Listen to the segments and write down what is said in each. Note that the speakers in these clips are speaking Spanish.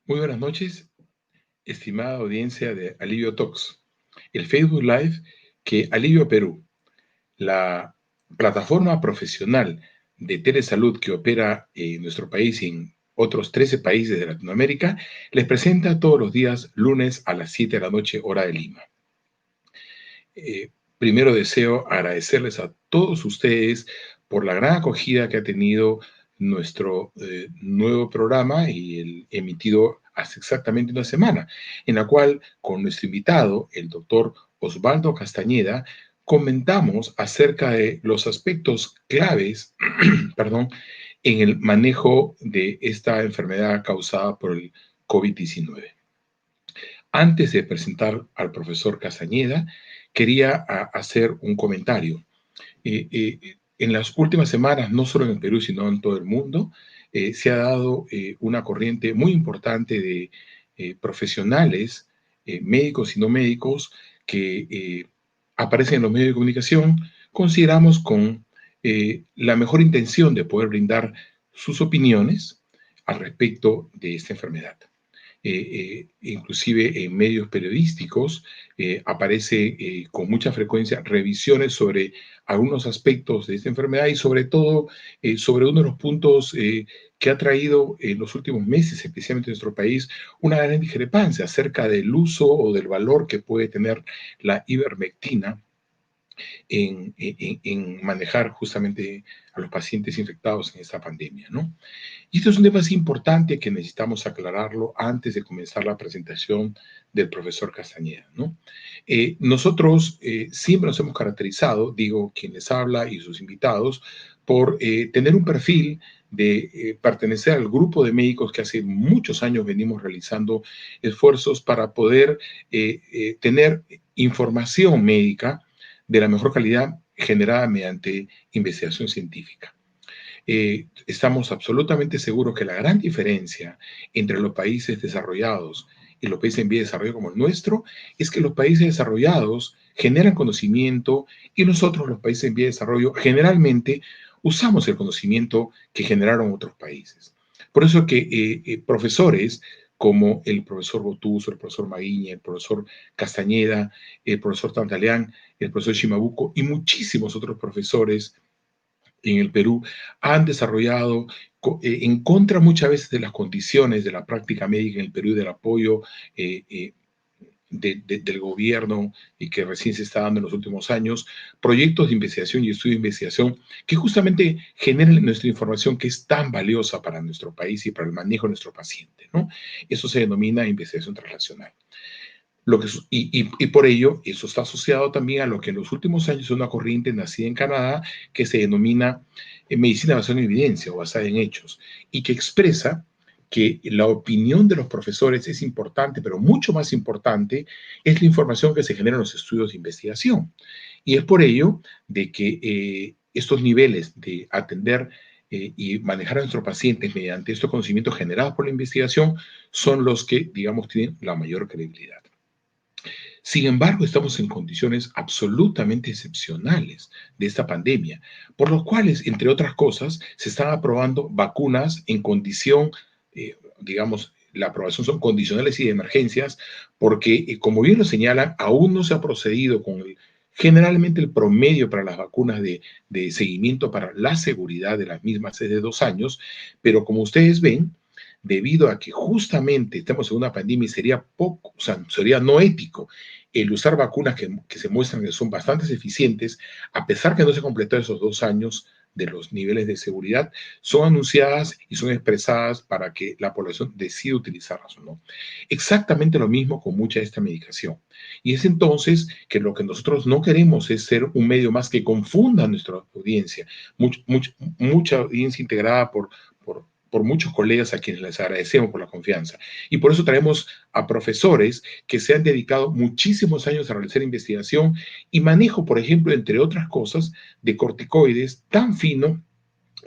Muy buenas noches, estimada audiencia de Alivio Talks, el Facebook Live que Alivio Perú, la plataforma profesional de telesalud que opera en nuestro país y en otros 13 países de Latinoamérica, les presenta todos los días lunes a las 7 de la noche, hora de Lima. Primero deseo agradecerles a todos ustedes por la gran acogida que ha tenido nuestro nuevo programa y el emitido hace exactamente una semana, en la cual con nuestro invitado, el doctor Osvaldo Castañeda, comentamos acerca de los aspectos claves, perdón, en el manejo de esta enfermedad causada por el COVID-19. Antes de presentar al profesor Castañeda, quería hacer un comentario. En las últimas semanas, no solo en el Perú, sino en todo el mundo, se ha dado una corriente muy importante de profesionales, médicos y no médicos, que aparecen en los medios de comunicación, consideramos con la mejor intención de poder brindar sus opiniones al respecto de esta enfermedad. Inclusive en medios periodísticos aparece con mucha frecuencia revisiones sobre algunos aspectos de esta enfermedad y sobre todo sobre uno de los puntos que ha traído en los últimos meses, especialmente en nuestro país, una gran discrepancia acerca del uso o del valor que puede tener la ivermectina en manejar justamente a los pacientes infectados en esta pandemia, ¿no? Y esto es un tema así importante que necesitamos aclararlo antes de comenzar la presentación del profesor Castañeda, ¿no? Nosotros siempre nos hemos caracterizado, digo, quien les habla y sus invitados, por tener un perfil de pertenecer al grupo de médicos que hace muchos años venimos realizando esfuerzos para poder tener información médica de la mejor calidad generada mediante investigación científica. Estamos absolutamente seguros que la gran diferencia entre los países desarrollados y los países en vía de desarrollo como el nuestro es que los países desarrollados generan conocimiento y nosotros, los países en vía de desarrollo, generalmente usamos el conocimiento que generaron otros países. Por eso que profesores como el profesor Botuso, el profesor Maguiña, el profesor Castañeda, el profesor Tantaleán, el profesor Shimabuco y muchísimos otros profesores en el Perú han desarrollado en contra muchas veces de las condiciones de la práctica médica en el Perú y del apoyo del gobierno y que recién se está dando en los últimos años, proyectos de investigación y estudio de investigación que justamente generan nuestra información que es tan valiosa para nuestro país y para el manejo de nuestro paciente, ¿no? Eso se denomina investigación translacional. Y por ello, eso está asociado también a lo que en los últimos años es una corriente nacida en Canadá que se denomina medicina basada en evidencia o basada en hechos y que expresa que la opinión de los profesores es importante, pero mucho más importante es la información que se genera en los estudios de investigación. Y es por ello de que estos niveles de atender y manejar a nuestros pacientes mediante estos conocimientos generados por la investigación son los que, digamos, tienen la mayor credibilidad. Sin embargo, estamos en condiciones absolutamente excepcionales de esta pandemia, por lo cuales, entre otras cosas, se están aprobando vacunas en condición, digamos, la aprobación son condicionales y de emergencias, porque, como bien lo señalan, aún no se ha procedido con generalmente el promedio para las vacunas de seguimiento para la seguridad de las mismas es de 2 años, pero como ustedes ven, debido a que justamente estamos en una pandemia y sería poco, o sea, sería no ético el usar vacunas que se muestran que son bastante eficientes, a pesar que no se completó esos 2 años de los niveles de seguridad, son anunciadas y son expresadas para que la población decida utilizarlas o no. Exactamente lo mismo con mucha de esta medicación. Y es entonces que lo que nosotros no queremos es ser un medio más que confunda a nuestra audiencia, mucha audiencia integrada por muchos colegas a quienes les agradecemos por la confianza. Y por eso traemos a profesores que se han dedicado muchísimos años a realizar investigación y manejo, por ejemplo, entre otras cosas, de corticoides tan fino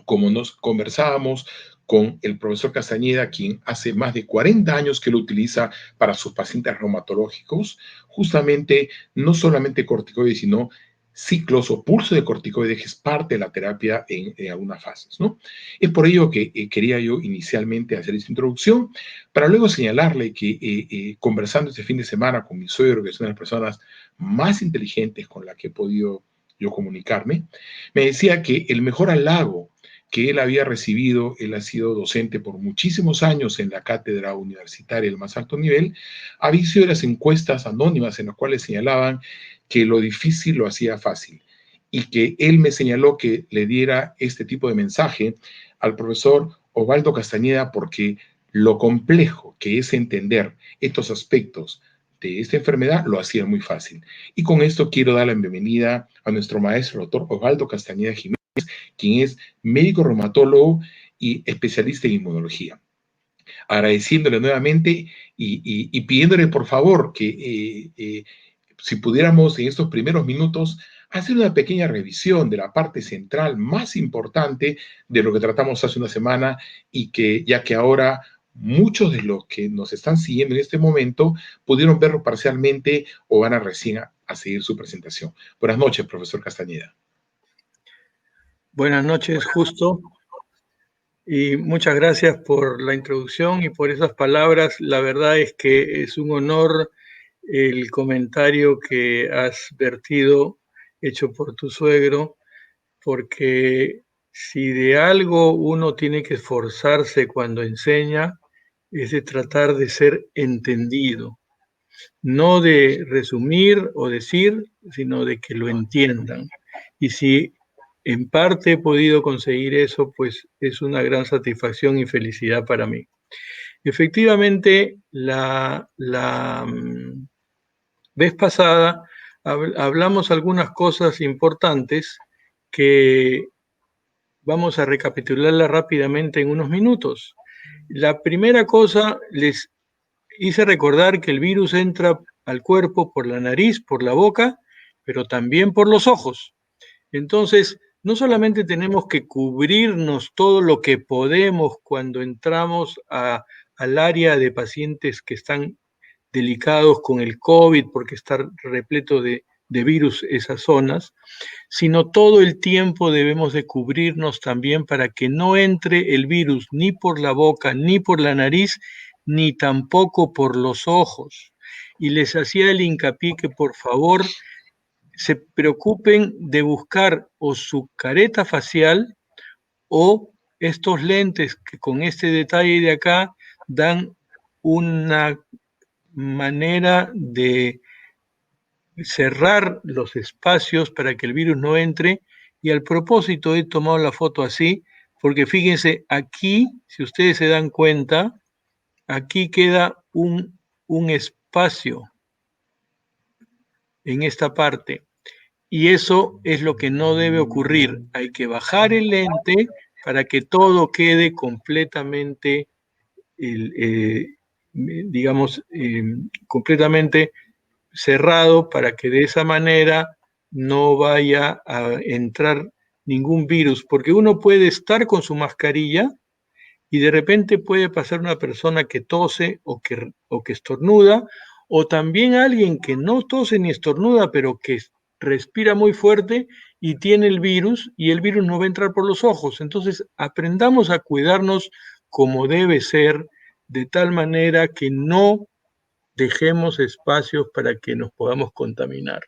como nos conversábamos con el profesor Castañeda, quien hace más de 40 años que lo utiliza para sus pacientes reumatológicos, justamente no solamente corticoides, sino ciclos o pulso de corticoides, que es parte de la terapia en algunas fases, ¿no? Es por ello que quería yo inicialmente hacer esta introducción, para luego señalarle que conversando este fin de semana con mi suegro, que es una de las personas más inteligentes con la que he podido yo comunicarme, me decía que el mejor halago que él había recibido, él ha sido docente por muchísimos años en la cátedra universitaria del más alto nivel, había sido las encuestas anónimas en las cuales señalaban que lo difícil lo hacía fácil y que él me señaló que le diera este tipo de mensaje al profesor Osvaldo Castañeda porque lo complejo que es entender estos aspectos de esta enfermedad lo hacía muy fácil. Y con esto quiero dar la bienvenida a nuestro maestro, doctor Osvaldo Castañeda Jiménez, quien es médico reumatólogo y especialista en inmunología. Agradeciéndole nuevamente y pidiéndole por favor que si pudiéramos en estos primeros minutos hacer una pequeña revisión de la parte central más importante de lo que tratamos hace una semana y que ya que ahora muchos de los que nos están siguiendo en este momento pudieron verlo parcialmente o van a recién a seguir su presentación. Buenas noches, profesor Castañeda. Buenas noches, Justo, y muchas gracias por la introducción y por esas palabras. La verdad es que es un honor el comentario que has vertido, hecho por tu suegro, porque si de algo uno tiene que esforzarse cuando enseña, es de tratar de ser entendido, no de resumir o decir, sino de que lo entiendan. Y si en parte he podido conseguir eso, pues es una gran satisfacción y felicidad para mí. Efectivamente, la vez pasada hablamos algunas cosas importantes que vamos a recapitularlas rápidamente en unos minutos. La primera cosa, les hice recordar que el virus entra al cuerpo por la nariz, por la boca, pero también por los ojos. Entonces, no solamente tenemos que cubrirnos todo lo que podemos cuando entramos al área de pacientes que están delicados con el COVID, porque está repleto de virus esas zonas, sino todo el tiempo debemos de cubrirnos también para que no entre el virus ni por la boca, ni por la nariz, ni tampoco por los ojos. Y les hacía el hincapié que por favor se preocupen de buscar o su careta facial o estos lentes que con este detalle de acá dan una manera de cerrar los espacios para que el virus no entre. Y al propósito he tomado la foto así, porque fíjense, aquí, si ustedes se dan cuenta, aquí queda un espacio en esta parte. Y eso es lo que no debe ocurrir. Hay que bajar el lente para que todo quede completamente, digamos, completamente cerrado para que de esa manera no vaya a entrar ningún virus, porque uno puede estar con su mascarilla y de repente puede pasar una persona que tose o que estornuda, o también alguien que no tose ni estornuda, pero que respira muy fuerte y tiene el virus y el virus no va a entrar por los ojos. Entonces, aprendamos a cuidarnos como debe ser, de tal manera que no dejemos espacios para que nos podamos contaminar.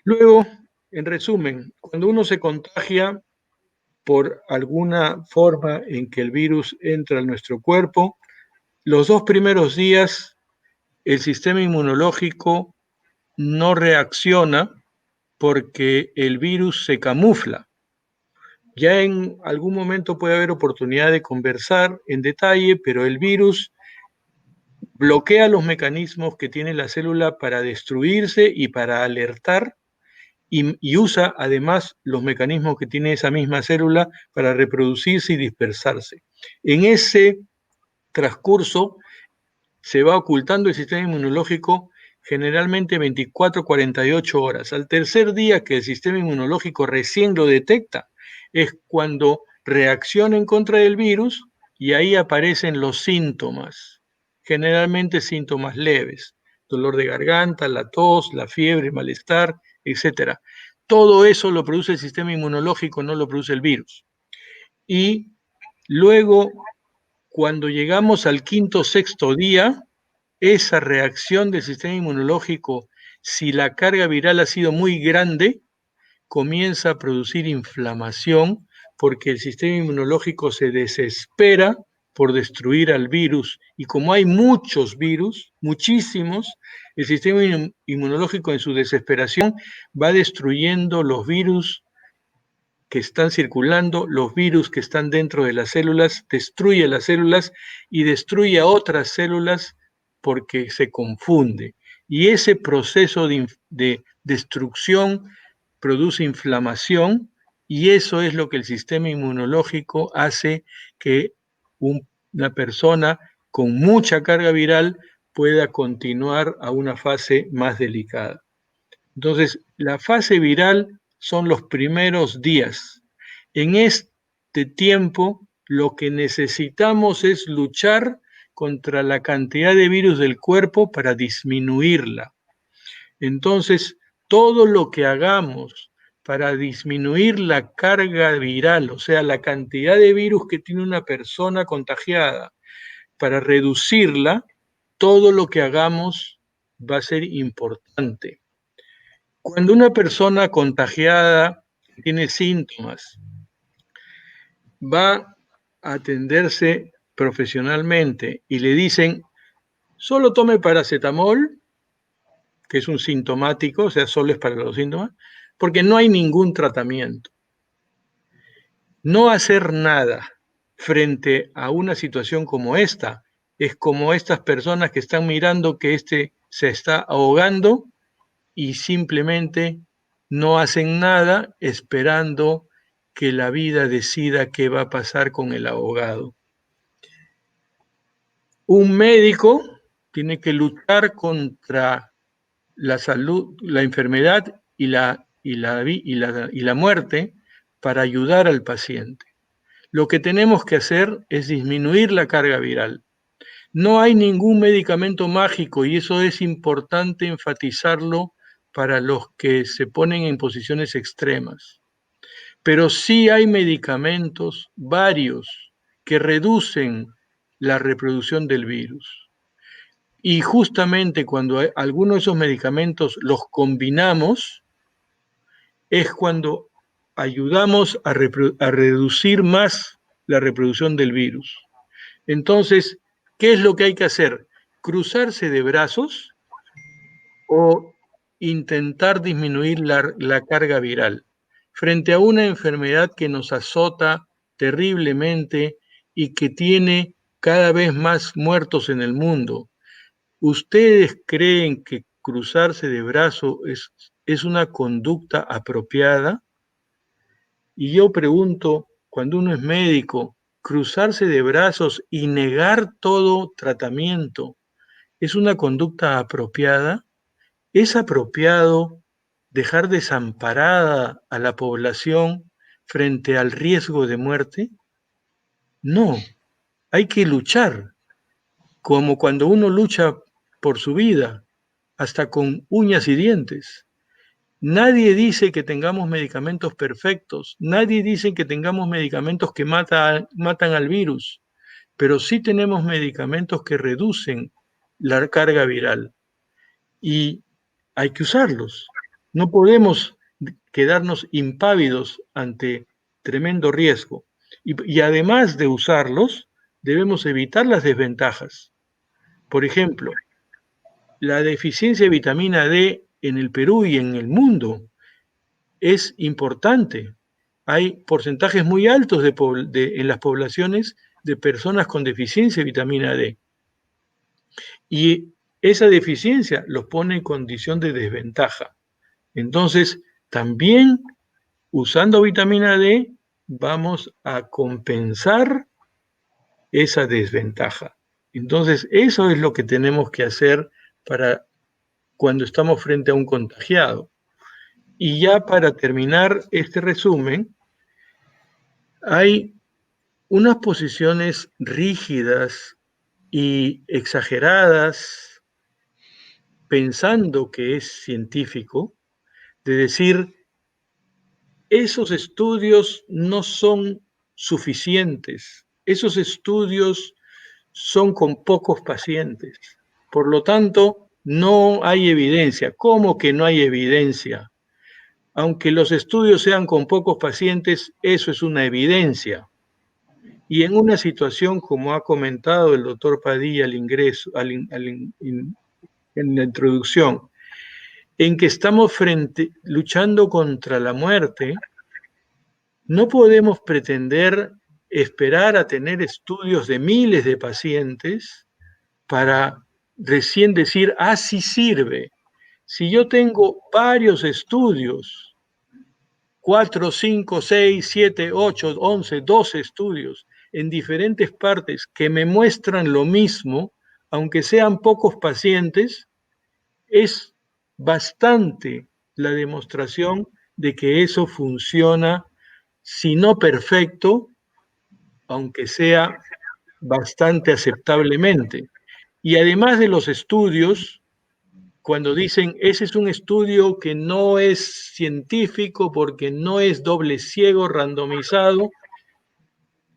Luego, en resumen, cuando uno se contagia por alguna forma en que el virus entra a nuestro cuerpo, los 2 primeros días el sistema inmunológico no reacciona porque el virus se camufla. Ya en algún momento puede haber oportunidad de conversar en detalle, pero el virus bloquea los mecanismos que tiene la célula para destruirse y para alertar y usa además los mecanismos que tiene esa misma célula para reproducirse y dispersarse. En ese transcurso se va ocultando el sistema inmunológico generalmente 24-48 horas. Al tercer día que el sistema inmunológico recién lo detecta, es cuando reacciona en contra del virus y ahí aparecen los síntomas, generalmente síntomas leves, dolor de garganta, la tos, la fiebre, malestar, etc. Todo eso lo produce el sistema inmunológico, no lo produce el virus. Y luego, cuando llegamos al quinto o sexto día, esa reacción del sistema inmunológico, si la carga viral ha sido muy grande, comienza a producir inflamación porque el sistema inmunológico se desespera por destruir al virus. Y como hay muchos virus, muchísimos, el sistema inmunológico en su desesperación va destruyendo los virus que están circulando, los virus que están dentro de las células, destruye las células y destruye a otras células porque se confunde. Y ese proceso de destrucción produce inflamación y eso es lo que el sistema inmunológico hace que una persona con mucha carga viral pueda continuar a una fase más delicada. Entonces, la fase viral son los primeros días. En este tiempo, lo que necesitamos es luchar contra la cantidad de virus del cuerpo para disminuirla. Entonces, todo lo que hagamos para disminuir la carga viral, o sea, la cantidad de virus que tiene una persona contagiada, para reducirla, todo lo que hagamos va a ser importante. Cuando una persona contagiada tiene síntomas, va a atenderse profesionalmente y le dicen, solo tome paracetamol, que es un sintomático, o sea, solo es para los síntomas, porque no hay ningún tratamiento. No hacer nada frente a una situación como esta es como estas personas que están mirando que este se está ahogando y simplemente no hacen nada esperando que la vida decida qué va a pasar con el ahogado. Un médico tiene que luchar contra la salud, la enfermedad y la muerte para ayudar al paciente. Lo que tenemos que hacer es disminuir la carga viral. No hay ningún medicamento mágico y eso es importante enfatizarlo para los que se ponen en posiciones extremas. Pero sí hay medicamentos, varios, que reducen la reproducción del virus. Y justamente cuando algunos de esos medicamentos los combinamos, es cuando ayudamos a reducir más la reproducción del virus. Entonces, ¿qué es lo que hay que hacer? ¿Cruzarse de brazos o intentar disminuir la carga viral frente a una enfermedad que nos azota terriblemente y que tiene cada vez más muertos en el mundo? ¿Ustedes creen que cruzarse de brazos es una conducta apropiada? Y yo pregunto, cuando uno es médico, cruzarse de brazos y negar todo tratamiento, ¿es una conducta apropiada? ¿Es apropiado dejar desamparada a la población frente al riesgo de muerte? No, hay que luchar, como cuando uno lucha por su vida, hasta con uñas y dientes. Nadie dice que tengamos medicamentos perfectos, nadie dice que tengamos medicamentos que matan al virus, pero sí tenemos medicamentos que reducen la carga viral y hay que usarlos. No podemos quedarnos impávidos ante tremendo riesgo. Y además de usarlos, debemos evitar las desventajas. Por ejemplo, la deficiencia de vitamina D en el Perú y en el mundo es importante. Hay porcentajes muy altos en las poblaciones de personas con deficiencia de vitamina D. Y esa deficiencia los pone en condición de desventaja. Entonces, también usando vitamina D vamos a compensar esa desventaja. Entonces, eso es lo que tenemos que hacer para cuando estamos frente a un contagiado. Y ya para terminar este resumen, hay unas posiciones rígidas y exageradas, pensando que es científico, de decir, esos estudios no son suficientes, esos estudios son con pocos pacientes. Por lo tanto, no hay evidencia. ¿Cómo que no hay evidencia? Aunque los estudios sean con pocos pacientes, eso es una evidencia. Y en una situación, como ha comentado el doctor Padilla al ingreso, en la introducción, en que estamos luchando contra la muerte, no podemos pretender esperar a tener estudios de miles de pacientes para recién decir, ah, sí sirve. Si yo tengo varios estudios, 4, 5, 6, 7, 8, 11, 12 estudios en diferentes partes que me muestran lo mismo, aunque sean pocos pacientes, es bastante la demostración de que eso funciona, si no perfecto, aunque sea bastante aceptablemente. Y además de los estudios, cuando dicen, ese es un estudio que no es científico porque no es doble ciego randomizado,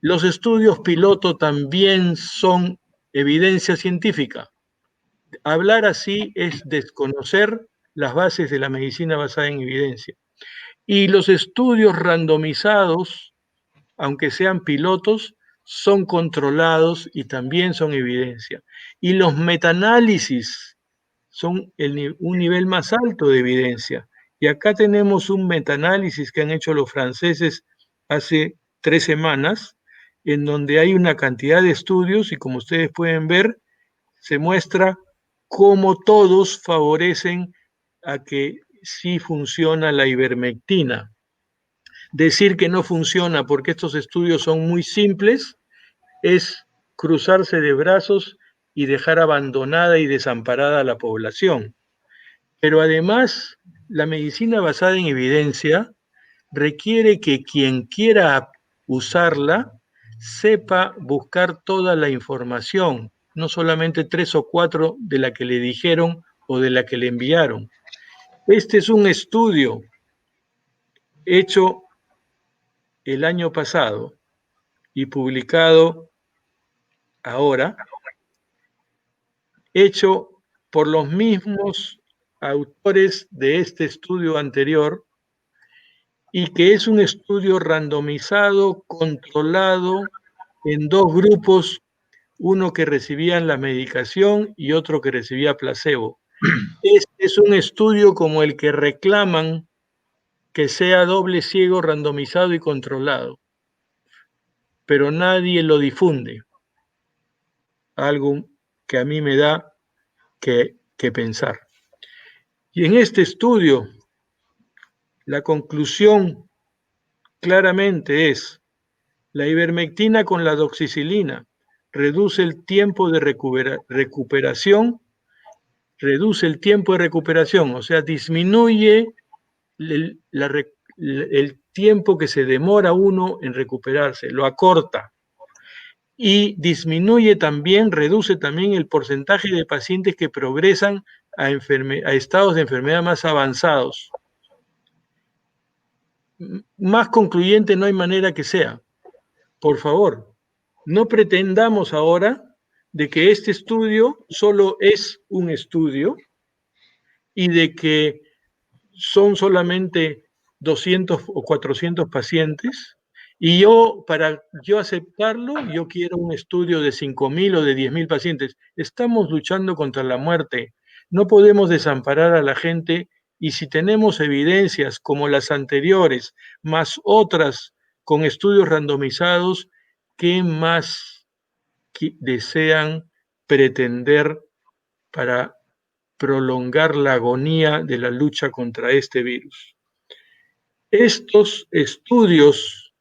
los estudios piloto también son evidencia científica. Hablar así es desconocer las bases de la medicina basada en evidencia. Y los estudios randomizados, aunque sean pilotos, son controlados y también son evidencia. Y los metaanálisis son un nivel más alto de evidencia. Y acá tenemos un metaanálisis que han hecho los franceses hace 3 semanas, en donde hay una cantidad de estudios y como ustedes pueden ver, se muestra cómo todos favorecen a que sí funciona la ivermectina. Decir que no funciona porque estos estudios son muy simples es cruzarse de brazos y dejar abandonada y desamparada a la población. Pero además, la medicina basada en evidencia requiere que quien quiera usarla sepa buscar toda la información, no solamente 3 o 4 de la que le dijeron o de la que le enviaron. Este es un estudio hecho el año pasado y publicado ahora, hecho por los mismos autores de este estudio anterior y que es un estudio randomizado, controlado en 2 grupos, uno que recibían la medicación y otro que recibía placebo. Este es un estudio como el que reclaman que sea doble ciego, randomizado y controlado, pero nadie lo difunde, algo que a mí me da que pensar. Y en este estudio, la conclusión claramente es, la ivermectina con la doxicilina reduce el tiempo de recuperación, o sea, disminuye el tiempo que se demora uno en recuperarse, lo acorta. Y disminuye también, reduce también el porcentaje de pacientes que progresan a estados de enfermedad más avanzados. Más concluyente no hay manera que sea. Por favor, no pretendamos ahora de que este estudio solo es un estudio y de que son solamente 200 o 400 pacientes y para yo aceptarlo, yo quiero un estudio de 5.000 o de 10.000 pacientes. Estamos luchando contra la muerte. No podemos desamparar a la gente y si tenemos evidencias como las anteriores, más otras con estudios randomizados, ¿qué más desean pretender para prolongar la agonía de la lucha contra este virus? Estos estudios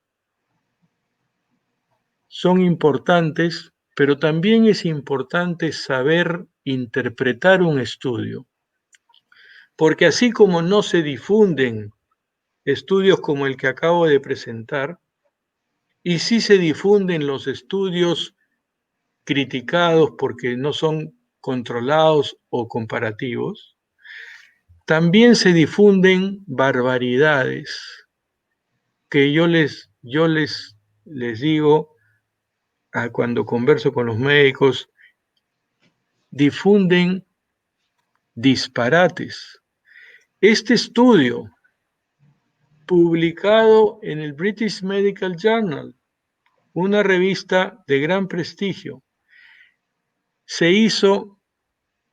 son importantes, pero también es importante saber interpretar un estudio, porque así como no se difunden estudios como el que acabo de presentar, y sí se difunden los estudios criticados porque no son controlados o comparativos, también se difunden barbaridades que yo les digo cuando converso con los médicos, difunden disparates. Este estudio, publicado en el British Medical Journal, una revista de gran prestigio, se hizo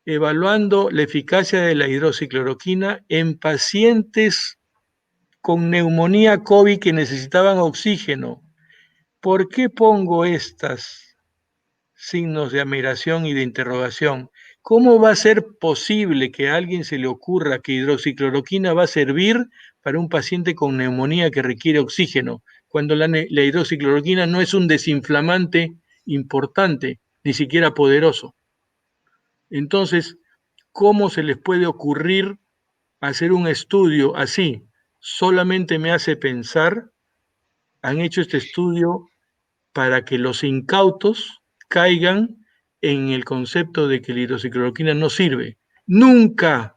evaluando la eficacia de la hidroxicloroquina en pacientes con neumonía COVID que necesitaban oxígeno. ¿Por qué pongo estos signos de admiración y de interrogación? ¿Cómo va a ser posible que a alguien se le ocurra que hidroxicloroquina va a servir para un paciente con neumonía que requiere oxígeno, cuando la hidroxicloroquina no es un desinflamante importante, ni siquiera poderoso? Entonces, ¿cómo se les puede ocurrir hacer un estudio así? Solamente me hace pensar, han hecho este estudio para que los incautos caigan en el concepto de que la hidroxicloroquina no sirve. Nunca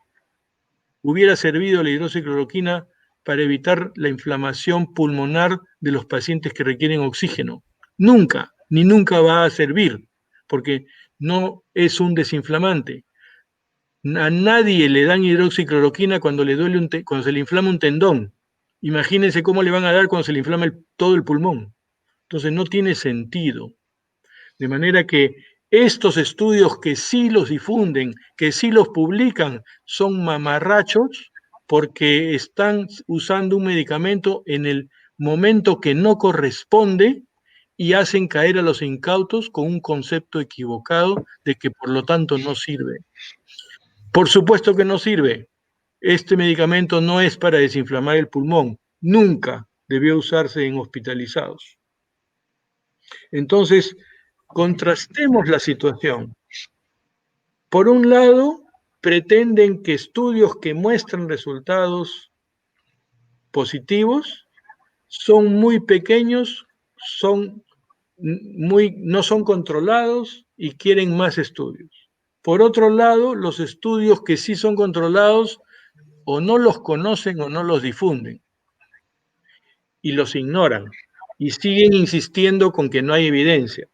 hubiera servido la hidroxicloroquina para evitar la inflamación pulmonar de los pacientes que requieren oxígeno. Nunca, ni nunca va a servir, porque no es un desinflamante. A nadie le dan hidroxicloroquina cuando cuando se le inflama un tendón. Imagínense cómo le van a dar cuando se le inflama todo el pulmón. Entonces no tiene sentido. De manera que estos estudios que sí los difunden, que sí los publican, son mamarrachos porque están usando un medicamento en el momento que no corresponde y hacen caer a los incautos con un concepto equivocado de que por lo tanto no sirve. Por supuesto que no sirve. Este medicamento no es para desinflamar el pulmón. Nunca debió usarse en hospitalizados. Entonces, contrastemos la situación. Por un lado, pretenden que estudios que muestran resultados positivos son muy pequeños, no son controlados y quieren más estudios. Por otro lado, los estudios que sí son controlados o no los conocen o no los difunden y los ignoran y siguen insistiendo con que no hay evidencia.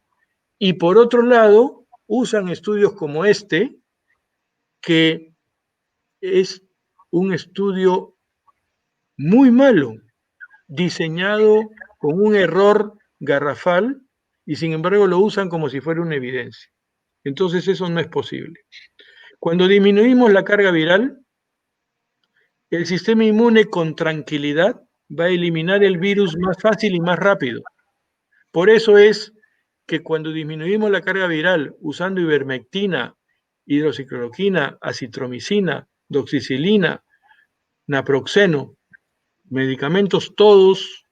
Y por otro lado, usan estudios como este, que es un estudio muy malo, diseñado con un error garrafal, y sin embargo lo usan como si fuera una evidencia. Entonces eso no es posible. Cuando disminuimos la carga viral, el sistema inmune con tranquilidad va a eliminar el virus más fácil y más rápido. Por eso es que cuando disminuimos la carga viral usando ivermectina, hidroxicloroquina, acitromicina, doxicilina, naproxeno, medicamentos todos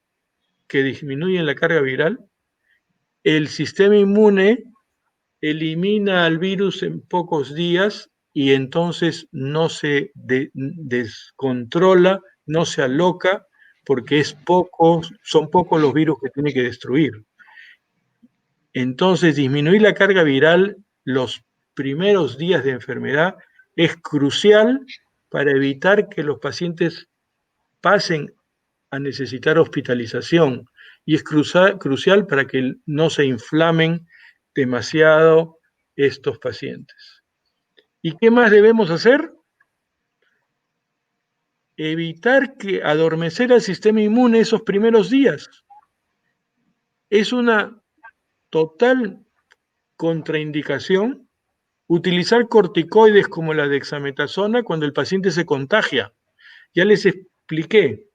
que disminuyen la carga viral, el sistema inmune elimina al virus en pocos días y entonces no se descontrola, no se aloca, porque son pocos los virus que tiene que destruir. Entonces, disminuir la carga viral los primeros días de enfermedad es crucial para evitar que los pacientes pasen a necesitar hospitalización y es crucial para que no se inflamen demasiado estos pacientes. ¿Y qué más debemos hacer? Evitar que adormecer al sistema inmune esos primeros días. Es una total contraindicación utilizar corticoides como la dexametasona cuando el paciente se contagia. Ya les expliqué,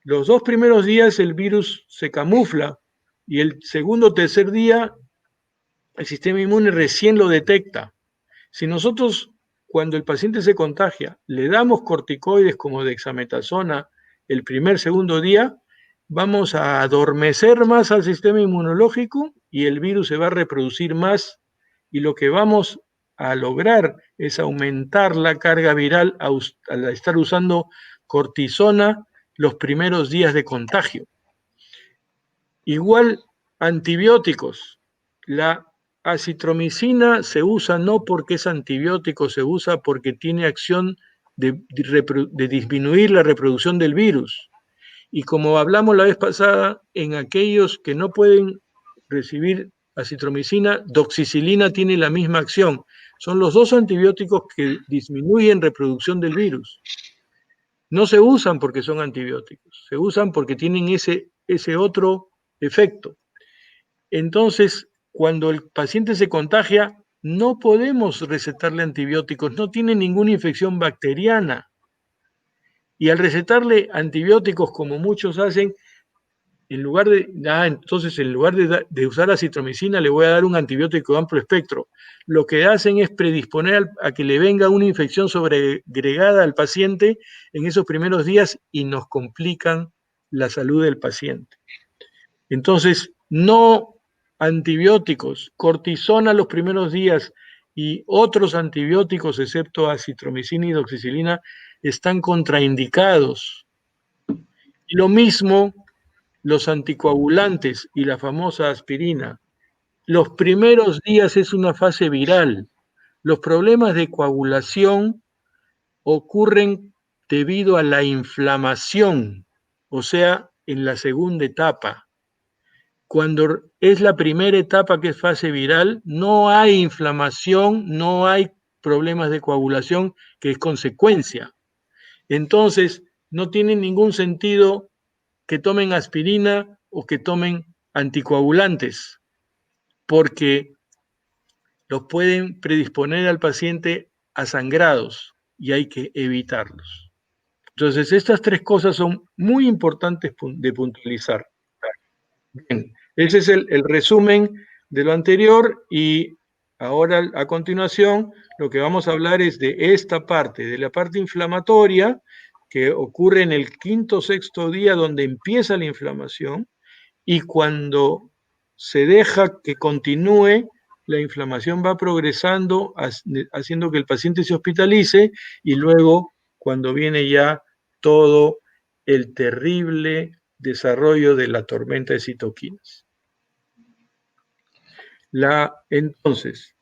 los 2 primeros días el virus se camufla y el segundo o tercer día el sistema inmune recién lo detecta. Si nosotros, cuando el paciente se contagia, le damos corticoides como dexametasona el segundo día, vamos a adormecer más al sistema inmunológico y el virus se va a reproducir más y lo que vamos a lograr es aumentar la carga viral al estar usando cortisona los primeros días de contagio. Igual antibióticos. La acitromicina se usa no porque es antibiótico, se usa porque tiene acción de disminuir la reproducción del virus. Y como hablamos la vez pasada, en aquellos que no pueden recibir acitromicina, doxicilina tiene la misma acción. Son los dos antibióticos que disminuyen reproducción del virus. No se usan porque son antibióticos, se usan porque tienen ese otro efecto. Entonces, cuando el paciente se contagia, no podemos recetarle antibióticos, no tiene ninguna infección bacteriana. Y al recetarle antibióticos, como muchos hacen, entonces en lugar de usar acitromicina, le voy a dar un antibiótico de amplio espectro. Lo que hacen es predisponer a que le venga una infección sobregregada al paciente en esos primeros días y nos complican la salud del paciente. Entonces, no antibióticos, cortisona los primeros días y otros antibióticos, excepto acitromicina y doxicilina, están contraindicados. Y lo mismo los anticoagulantes y la famosa aspirina. Los primeros días es una fase viral. Los problemas de coagulación ocurren debido a la inflamación, o sea, en la segunda etapa. Cuando es la primera etapa, que es fase viral, no hay inflamación, no hay problemas de coagulación, que es consecuencia. Entonces, no tiene ningún sentido que tomen aspirina o que tomen anticoagulantes, porque los pueden predisponer al paciente a sangrados y hay que evitarlos. Entonces, estas tres cosas son muy importantes de puntualizar. Bien, ese es el resumen de lo anterior y ahora a continuación lo que vamos a hablar es de esta parte, de la parte inflamatoria que ocurre en el quinto o sexto día donde empieza la inflamación y cuando se deja que continúe, la inflamación va progresando haciendo que el paciente se hospitalice y luego cuando viene ya todo el terrible desarrollo de la tormenta de citoquinas. Entonces,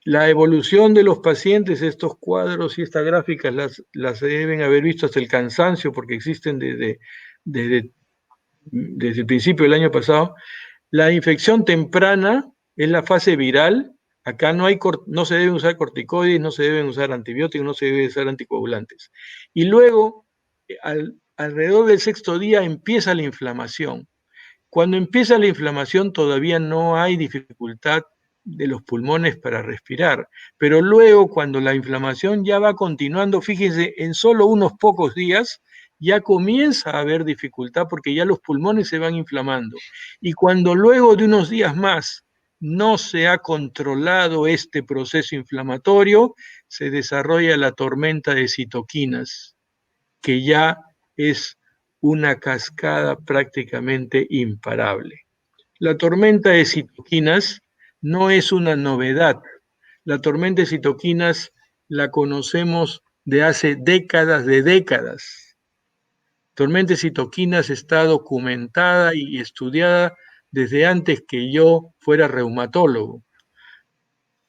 la evolución de los pacientes, estos cuadros y estas gráficas las deben haber visto hasta el cansancio porque existen desde el principio del año pasado. La infección temprana es la fase viral. Acá no se deben usar corticoides, no se deben usar antibióticos, no se deben usar anticoagulantes. Y luego, alrededor del sexto día empieza la inflamación. Cuando empieza la inflamación todavía no hay dificultad de los pulmones para respirar, pero luego cuando la inflamación ya va continuando, fíjense, en solo unos pocos días ya comienza a haber dificultad porque ya los pulmones se van inflamando. Y cuando luego de unos días más no se ha controlado este proceso inflamatorio, se desarrolla la tormenta de citoquinas, que ya es una cascada prácticamente imparable. La tormenta de citoquinas no es una novedad. La tormenta de citoquinas la conocemos de hace décadas de décadas. Tormenta de citoquinas está documentada y estudiada desde antes que yo fuera reumatólogo,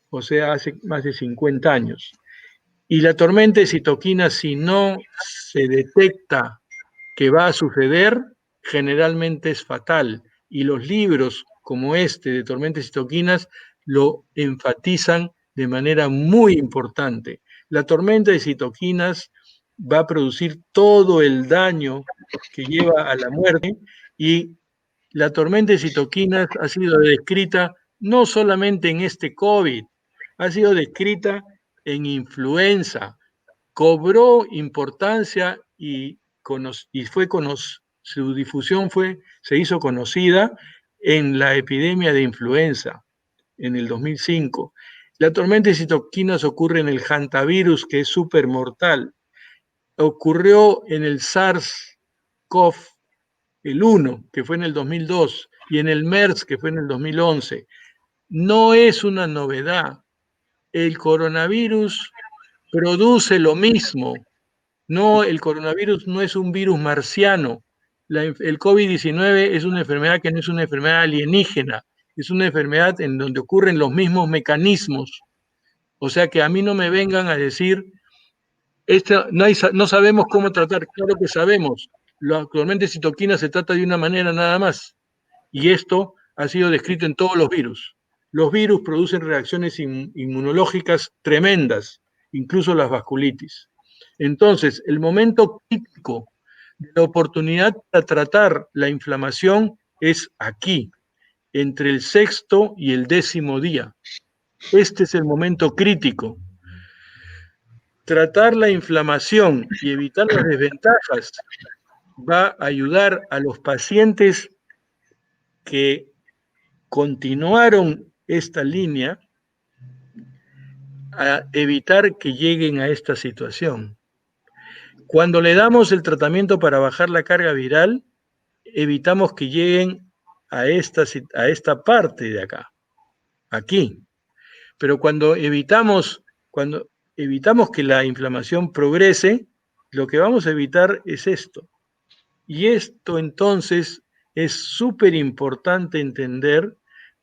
o sea, hace más de 50 años. Y la tormenta de citoquinas, si no se detecta que va a suceder, generalmente es fatal. Y los libros como este de tormenta de citoquinas lo enfatizan de manera muy importante. La tormenta de citoquinas va a producir todo el daño que lleva a la muerte y la tormenta de citoquinas ha sido descrita no solamente en este COVID, ha sido descrita en influenza, cobró importancia y su difusión se hizo conocida en la epidemia de influenza en el 2005. La tormenta de citoquinas ocurre en el hantavirus, que es súper mortal. Ocurrió en el SARS-CoV, el 1, que fue en el 2002, y en el MERS, que fue en el 2011. No es una novedad. El coronavirus produce lo mismo. No, el coronavirus no es un virus marciano. El COVID-19 es una enfermedad que no es una enfermedad alienígena, es una enfermedad en donde ocurren los mismos mecanismos. O sea que a mí no me vengan a decir No sabemos cómo tratar, claro que sabemos. Actualmente citoquina se trata de una manera nada más. Y esto ha sido descrito en todos los virus. Los virus producen reacciones inmunológicas tremendas, incluso las vasculitis. Entonces, el momento crítico de la oportunidad para tratar la inflamación es aquí, entre el 6º y el 10º día. Este es el momento crítico. Tratar la inflamación y evitar las desventajas va a ayudar a los pacientes que continuaron esta línea a evitar que lleguen a esta situación. Cuando le damos el tratamiento para bajar la carga viral, evitamos que lleguen a esta parte de acá, aquí. Pero cuando evitamos que la inflamación progrese, lo que vamos a evitar es esto. Y esto entonces es súper importante entender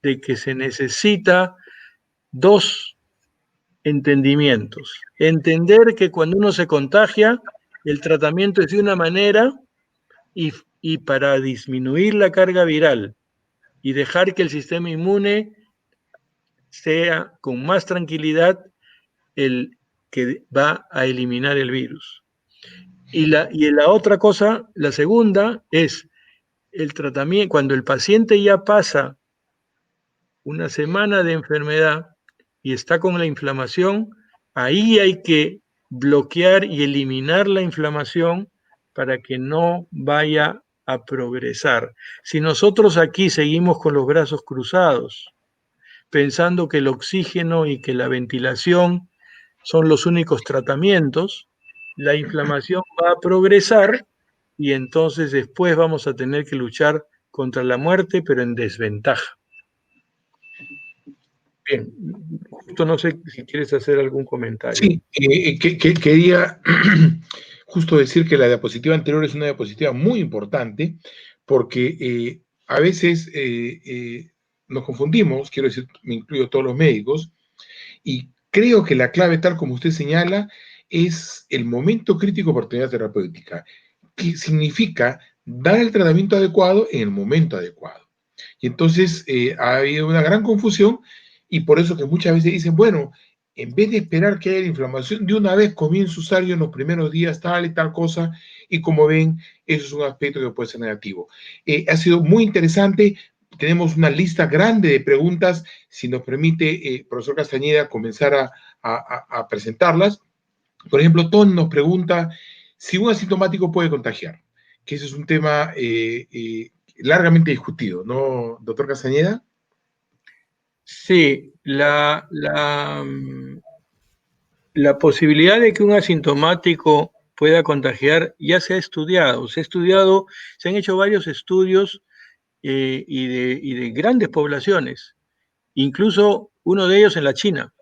de que se necesita 2 entendimientos. Entender que cuando uno se contagia, el tratamiento es de una manera y para disminuir la carga viral y dejar que el sistema inmune sea con más tranquilidad el que va a eliminar el virus. Y la otra cosa, la segunda, es el tratamiento. Cuando el paciente ya pasa una semana de enfermedad y está con la inflamación, ahí hay que bloquear y eliminar la inflamación para que no vaya a progresar. Si nosotros aquí seguimos con los brazos cruzados, pensando que el oxígeno y que la ventilación son los únicos tratamientos, la inflamación va a progresar y entonces después vamos a tener que luchar contra la muerte, pero en desventaja. Bien, justo no sé si quieres hacer algún comentario. Sí, quería justo decir que la diapositiva anterior es una diapositiva muy importante porque a veces nos confundimos, quiero decir, me incluyo todos los médicos, y creo que la clave, tal como usted señala, es el momento crítico de oportunidad terapéutica, que significa dar el tratamiento adecuado en el momento adecuado. Y entonces ha habido una gran confusión y por eso que muchas veces dicen, bueno, en vez de esperar que haya inflamación, de una vez comienza a usar yo en los primeros días tal y tal cosa, y como ven, eso es un aspecto que puede ser negativo. Ha sido muy interesante, tenemos una lista grande de preguntas, si nos permite, profesor Castañeda, comenzar a presentarlas. Por ejemplo, Ton nos pregunta si un asintomático puede contagiar, que ese es un tema largamente discutido, ¿no, doctor Castañeda? Sí, la posibilidad de que un asintomático pueda contagiar ya se ha estudiado. Se han hecho varios estudios y de grandes poblaciones, incluso uno de ellos en la China.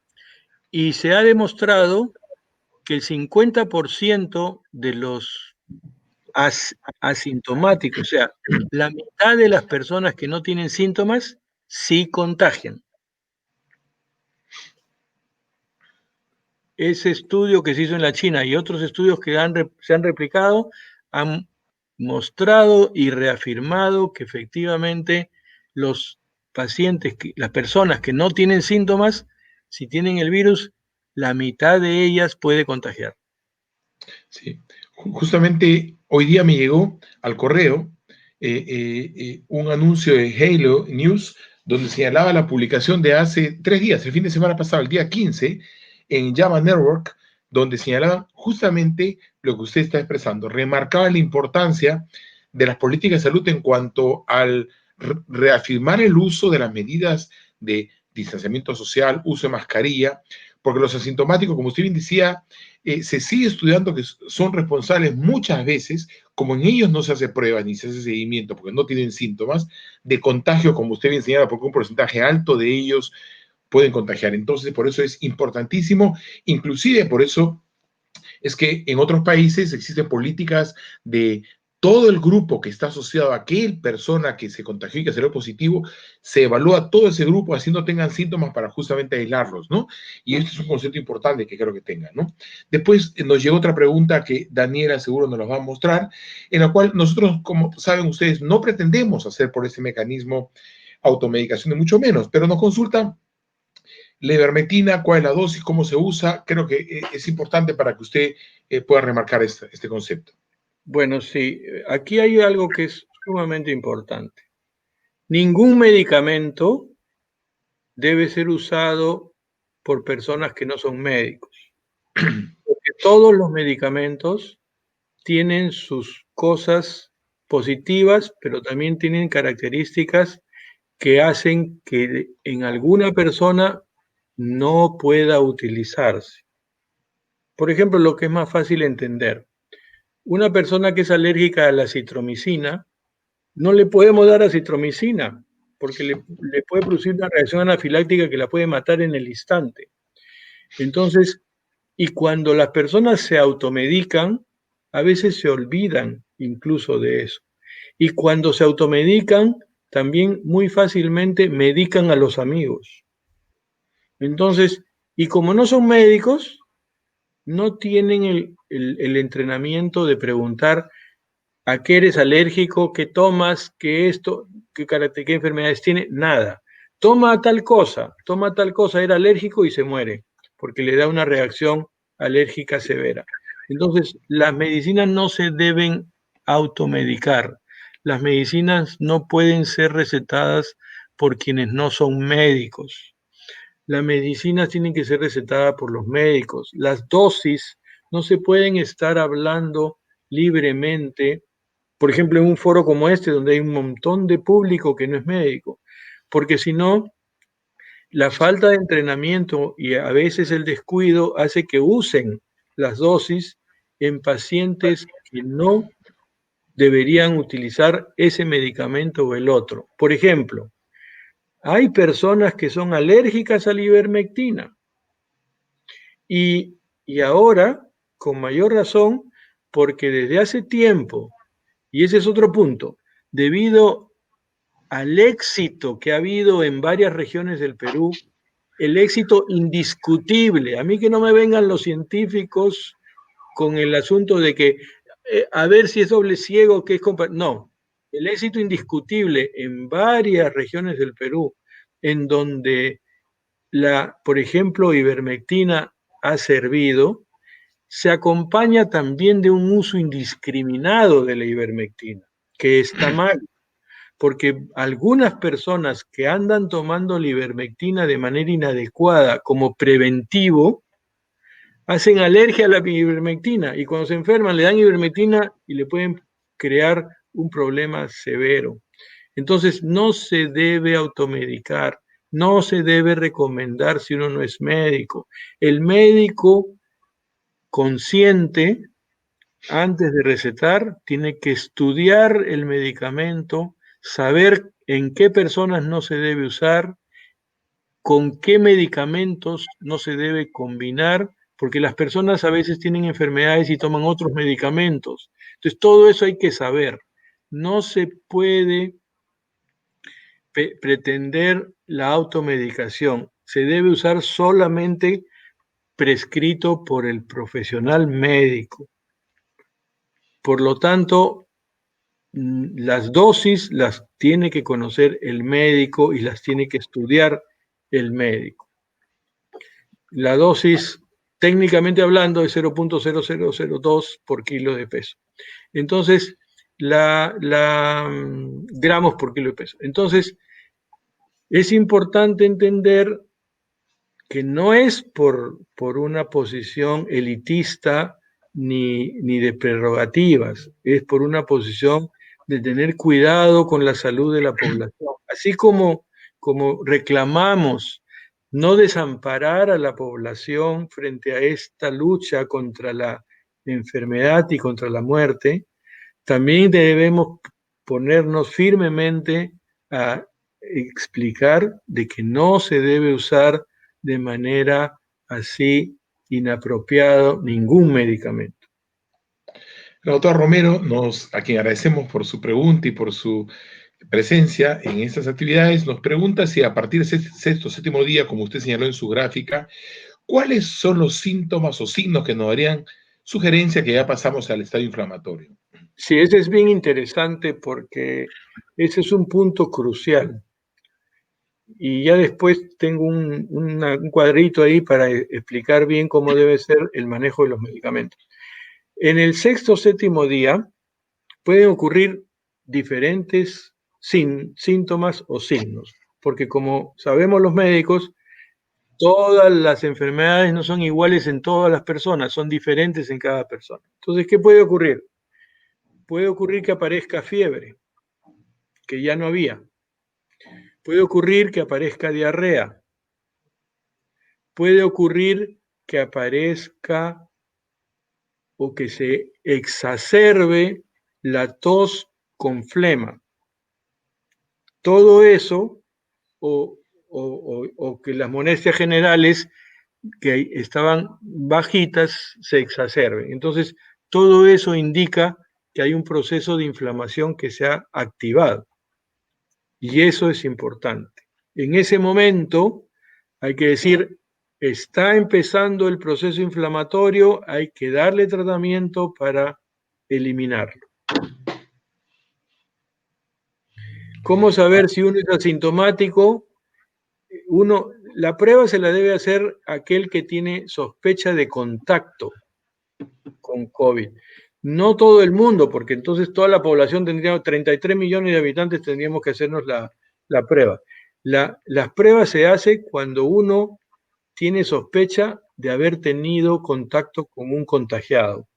Y se ha demostrado que el 50% de los asintomáticos, o sea, la mitad de las personas que no tienen síntomas, sí contagian. Ese estudio que se hizo en la China y otros estudios que se han replicado han mostrado y reafirmado que efectivamente los pacientes, las personas que no tienen síntomas, si tienen el virus, la mitad de ellas puede contagiar. Sí, justamente hoy día me llegó al correo un anuncio de Halo News donde señalaba la publicación de hace 3 días, el fin de semana pasado, el día 15, en Java Network, donde señalaba justamente lo que usted está expresando, remarcaba la importancia de las políticas de salud en cuanto al reafirmar el uso de las medidas de distanciamiento social, uso de mascarilla, porque los asintomáticos, como usted bien decía, se sigue estudiando que son responsables muchas veces, como en ellos no se hace pruebas ni se hace seguimiento porque no tienen síntomas, de contagio, como usted bien señala, porque un porcentaje alto de ellos pueden contagiar. Entonces, por eso es importantísimo, inclusive por eso es que en otros países existen políticas de todo el grupo que está asociado a aquella persona que se contagió y que salió positivo, se evalúa todo ese grupo así no tengan síntomas para justamente aislarlos, ¿no? Y esto es un concepto importante que creo que tengan, ¿no? Después nos llegó otra pregunta que Daniela seguro nos la va a mostrar, en la cual nosotros, como saben ustedes, no pretendemos hacer por ese mecanismo automedicación, ni mucho menos, pero nos consultan la ivermectina, cuál es la dosis, cómo se usa. Creo que es importante para que usted pueda remarcar este concepto. Bueno, sí, aquí hay algo que es sumamente importante. Ningún medicamento debe ser usado por personas que no son médicos, porque todos los medicamentos tienen sus cosas positivas, pero también tienen características que hacen que en alguna persona no pueda utilizarse. Por ejemplo, lo que es más fácil entender, una persona que es alérgica a la citromicina, no le podemos dar acitromicina porque le puede producir una reacción anafiláctica que la puede matar en el instante. Entonces, y cuando las personas se automedican, a veces se olvidan incluso de eso. Y cuando se automedican, también muy fácilmente medican a los amigos. Entonces, y como no son médicos, no tienen el entrenamiento de preguntar a qué eres alérgico, qué tomas, qué esto, qué enfermedades tiene, nada. Toma tal cosa, era alérgico y se muere, porque le da una reacción alérgica severa. Entonces, las medicinas no se deben automedicar. Las medicinas no pueden ser recetadas por quienes no son médicos. Las medicinas tienen que ser recetadas por los médicos. Las dosis no se pueden estar hablando libremente, por ejemplo, en un foro como este, donde hay un montón de público que no es médico, porque si no, la falta de entrenamiento y a veces el descuido hace que usen las dosis en pacientes que no deberían utilizar ese medicamento o el otro. Por ejemplo, hay personas que son alérgicas a la ivermectina y ahora, con mayor razón, porque desde hace tiempo, y ese es otro punto, debido al éxito que ha habido en varias regiones del Perú, el éxito indiscutible, a mí que no me vengan los científicos con el asunto de que a ver si es doble ciego, que es no, el éxito indiscutible en varias regiones del Perú, en donde por ejemplo, ivermectina ha servido, se acompaña también de un uso indiscriminado de la ivermectina, que está mal, porque algunas personas que andan tomando la ivermectina de manera inadecuada como preventivo, hacen alergia a la ivermectina y cuando se enferman le dan ivermectina y le pueden crear un problema severo. Entonces no se debe automedicar, no se debe recomendar si uno no es médico. El médico consciente, antes de recetar, tiene que estudiar el medicamento, saber en qué personas no se debe usar, con qué medicamentos no se debe combinar, porque las personas a veces tienen enfermedades y toman otros medicamentos. Entonces, todo eso hay que saber. No se puede pretender la automedicación. Se debe usar solamente prescrito por el profesional médico. Por lo tanto, las dosis las tiene que conocer el médico y las tiene que estudiar el médico. La dosis, técnicamente hablando, es 0.0002 por kilo de peso. Entonces, gramos por kilo de peso. Entonces, es importante entender que no es por una posición elitista ni de prerrogativas, es por una posición de tener cuidado con la salud de la población. Así como reclamamos no desamparar a la población frente a esta lucha contra la enfermedad y contra la muerte, también debemos ponernos firmemente a explicar de que no se debe usar de manera así inapropiada ningún medicamento. La doctora Romero, a quien agradecemos por su pregunta y por su presencia en estas actividades, nos pregunta si a partir de sexto, séptimo día, como usted señaló en su gráfica, ¿cuáles son los síntomas o signos que nos darían sugerencia que ya pasamos al estadio inflamatorio? Sí, ese es bien interesante porque ese es un punto crucial. Y ya después tengo un cuadrito ahí para explicar bien cómo debe ser el manejo de los medicamentos. En el sexto o séptimo día pueden ocurrir diferentes síntomas o signos, porque como sabemos los médicos, todas las enfermedades no son iguales en todas las personas, son diferentes en cada persona. Entonces, ¿qué puede ocurrir? Puede ocurrir que aparezca fiebre, que ya no había. Puede ocurrir que aparezca diarrea. Puede ocurrir que aparezca o que se exacerbe la tos con flema. Todo eso, o que las molestias generales que estaban bajitas se exacerben. Entonces, todo eso indica que hay un proceso de inflamación que se ha activado. Y eso es importante. En ese momento, hay que decir, está empezando el proceso inflamatorio, hay que darle tratamiento para eliminarlo. ¿Cómo saber si uno es asintomático? La prueba se la debe hacer aquel que tiene sospecha de contacto con COVID. No todo el mundo, porque entonces toda la población tendría 33 millones de habitantes, tendríamos que hacernos la prueba. Las pruebas se hacen cuando uno tiene sospecha de haber tenido contacto con un contagiado.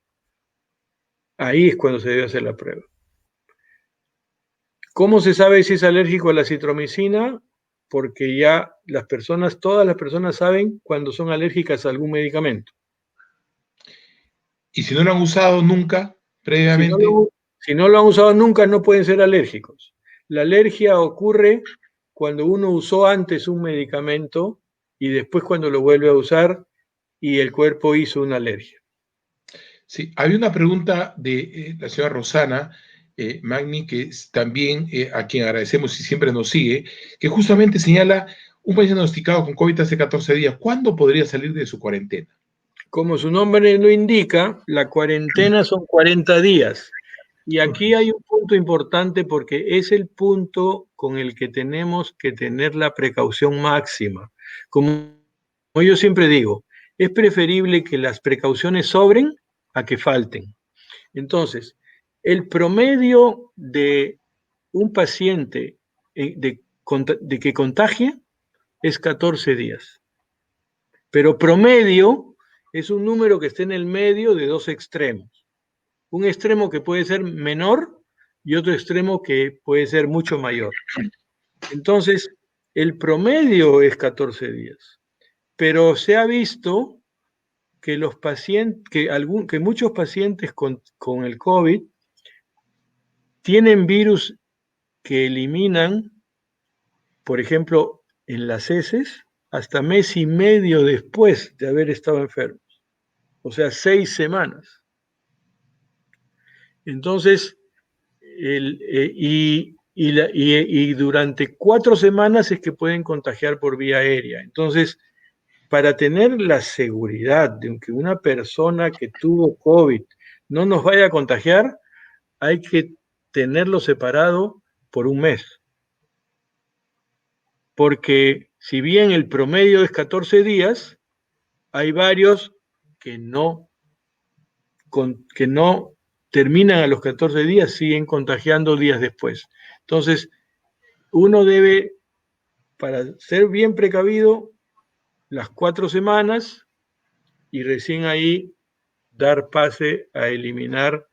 Ahí es cuando se debe hacer la prueba. ¿Cómo se sabe si es alérgico a la citromicina? Porque ya todas las personas saben cuando son alérgicas a algún medicamento. Y si no lo han usado nunca previamente. Si no lo han usado nunca, no pueden ser alérgicos. La alergia ocurre cuando uno usó antes un medicamento y después cuando lo vuelve a usar y el cuerpo hizo una alergia. Sí, había una pregunta de la señora Rosana Magni, que también a quien agradecemos y siempre nos sigue, que justamente señala un paciente diagnosticado con COVID hace 14 días. ¿Cuándo podría salir de su cuarentena? Como su nombre lo indica, la cuarentena son 40 días. Y aquí hay un punto importante porque es el punto con el que tenemos que tener la precaución máxima. Como yo siempre digo, es preferible que las precauciones sobren a que falten. Entonces, el promedio de un paciente de que contagie es 14 días. Pero promedio es un número que está en el medio de dos extremos. Un extremo que puede ser menor y otro extremo que puede ser mucho mayor. Entonces, el promedio es 14 días. Pero se ha visto que los pacientes, que muchos pacientes con el COVID tienen virus que eliminan, por ejemplo, en las heces, hasta mes y medio después de haber estado enfermos. O sea, 6 semanas. Entonces, y durante 4 semanas es que pueden contagiar por vía aérea. Entonces, para tener la seguridad de que una persona que tuvo COVID no nos vaya a contagiar, hay que tenerlo separado por un mes. Porque si bien el promedio es 14 días, hay varios que no terminan a los 14 días, siguen contagiando días después. Entonces, uno debe, para ser bien precavido, las 4 semanas y recién ahí dar pase a eliminar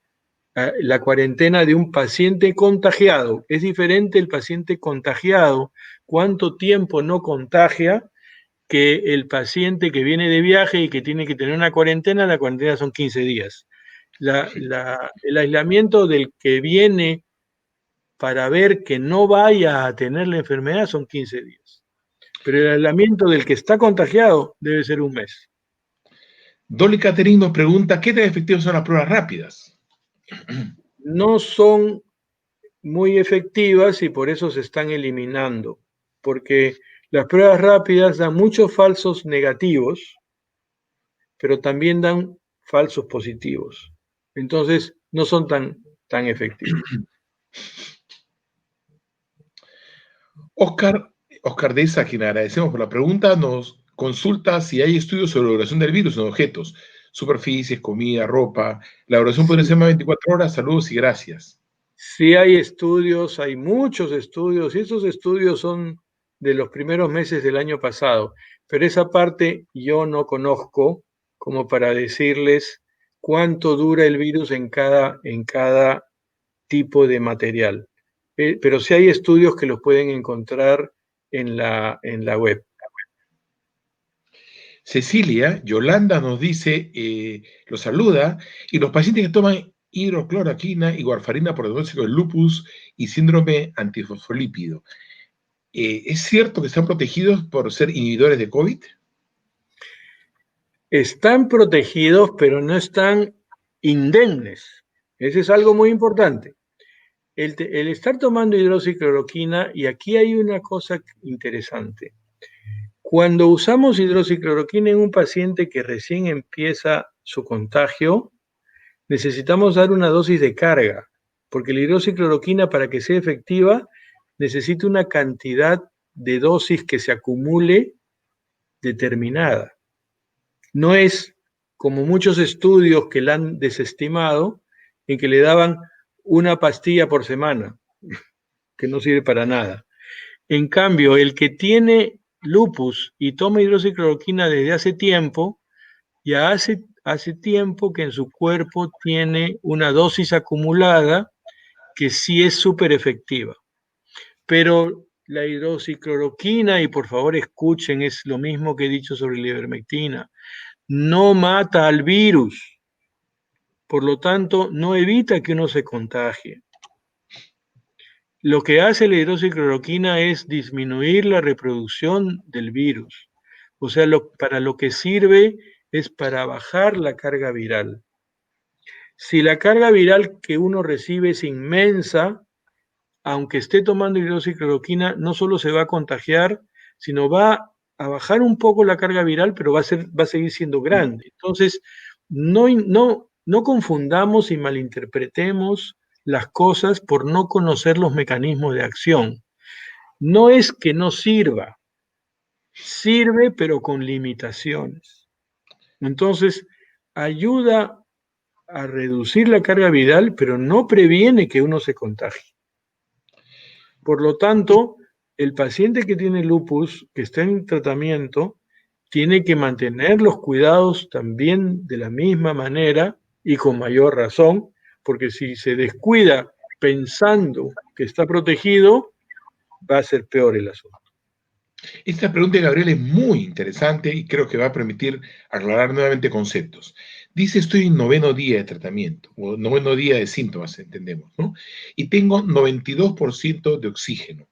la cuarentena de un paciente contagiado. Es diferente el paciente contagiado, cuánto tiempo no contagia, que el paciente que viene de viaje y que tiene que tener una cuarentena, la cuarentena son 15 días. El aislamiento del que viene para ver que no vaya a tener la enfermedad son 15 días. Pero el aislamiento del que está contagiado debe ser un mes. Dolly Caterine nos pregunta, ¿qué tan efectivas son las pruebas rápidas? no son muy efectivas y por eso se están eliminando, porque las pruebas rápidas dan muchos falsos negativos, pero también dan falsos positivos. Entonces, no son tan efectivos. Oscar Deza, a quien agradecemos por la pregunta, nos consulta si hay estudios sobre la duración del virus en objetos, superficies, comida, ropa. La duración puede ser más de 24 horas. Saludos y gracias. Sí hay estudios, hay muchos estudios, y esos estudios son de los primeros meses del año pasado, pero esa parte yo no conozco como para decirles cuánto dura el virus en cada tipo de material. Pero sí hay estudios que los pueden encontrar en la web. Cecilia, Yolanda nos dice, lo saluda, y los pacientes que toman hidrocloroquina y warfarina por diagnóstico de lupus y síndrome antifosfolípido, ¿es cierto que están protegidos por ser inhibidores de COVID? Están protegidos, pero no están indemnes. Ese es algo muy importante. El estar tomando hidroxicloroquina, y aquí hay una cosa interesante. Cuando usamos hidroxicloroquina en un paciente que recién empieza su contagio, necesitamos dar una dosis de carga, porque la hidroxicloroquina, para que sea efectiva, necesita una cantidad de dosis que se acumule determinada. No es como muchos estudios que la han desestimado, en que le daban una pastilla por semana, que no sirve para nada. En cambio, el que tiene lupus y toma hidroxicloroquina desde hace tiempo, ya hace tiempo que en su cuerpo tiene una dosis acumulada que sí es súper efectiva. Pero la hidroxicloroquina, y por favor escuchen, es lo mismo que he dicho sobre la ivermectina, no mata al virus, por lo tanto, no evita que uno se contagie. Lo que hace la hidroxicloroquina es disminuir la reproducción del virus. O sea, para lo que sirve es para bajar la carga viral. Si la carga viral que uno recibe es inmensa, aunque esté tomando hidroxicloroquina, no solo se va a contagiar, sino va a bajar un poco la carga viral, pero va a seguir siendo grande. Entonces, no confundamos y malinterpretemos las cosas por no conocer los mecanismos de acción. No es que no sirva, sirve pero con limitaciones. Entonces, ayuda a reducir la carga viral, pero no previene que uno se contagie. Por lo tanto, el paciente que tiene lupus, que está en tratamiento, tiene que mantener los cuidados también de la misma manera y con mayor razón, porque si se descuida pensando que está protegido, va a ser peor el asunto. Esta pregunta de Gabriel es muy interesante y creo que va a permitir aclarar nuevamente conceptos. Dice, estoy en 9º día de tratamiento, o 9º día de síntomas, entendemos, ¿no? Y tengo 92% de oxígeno,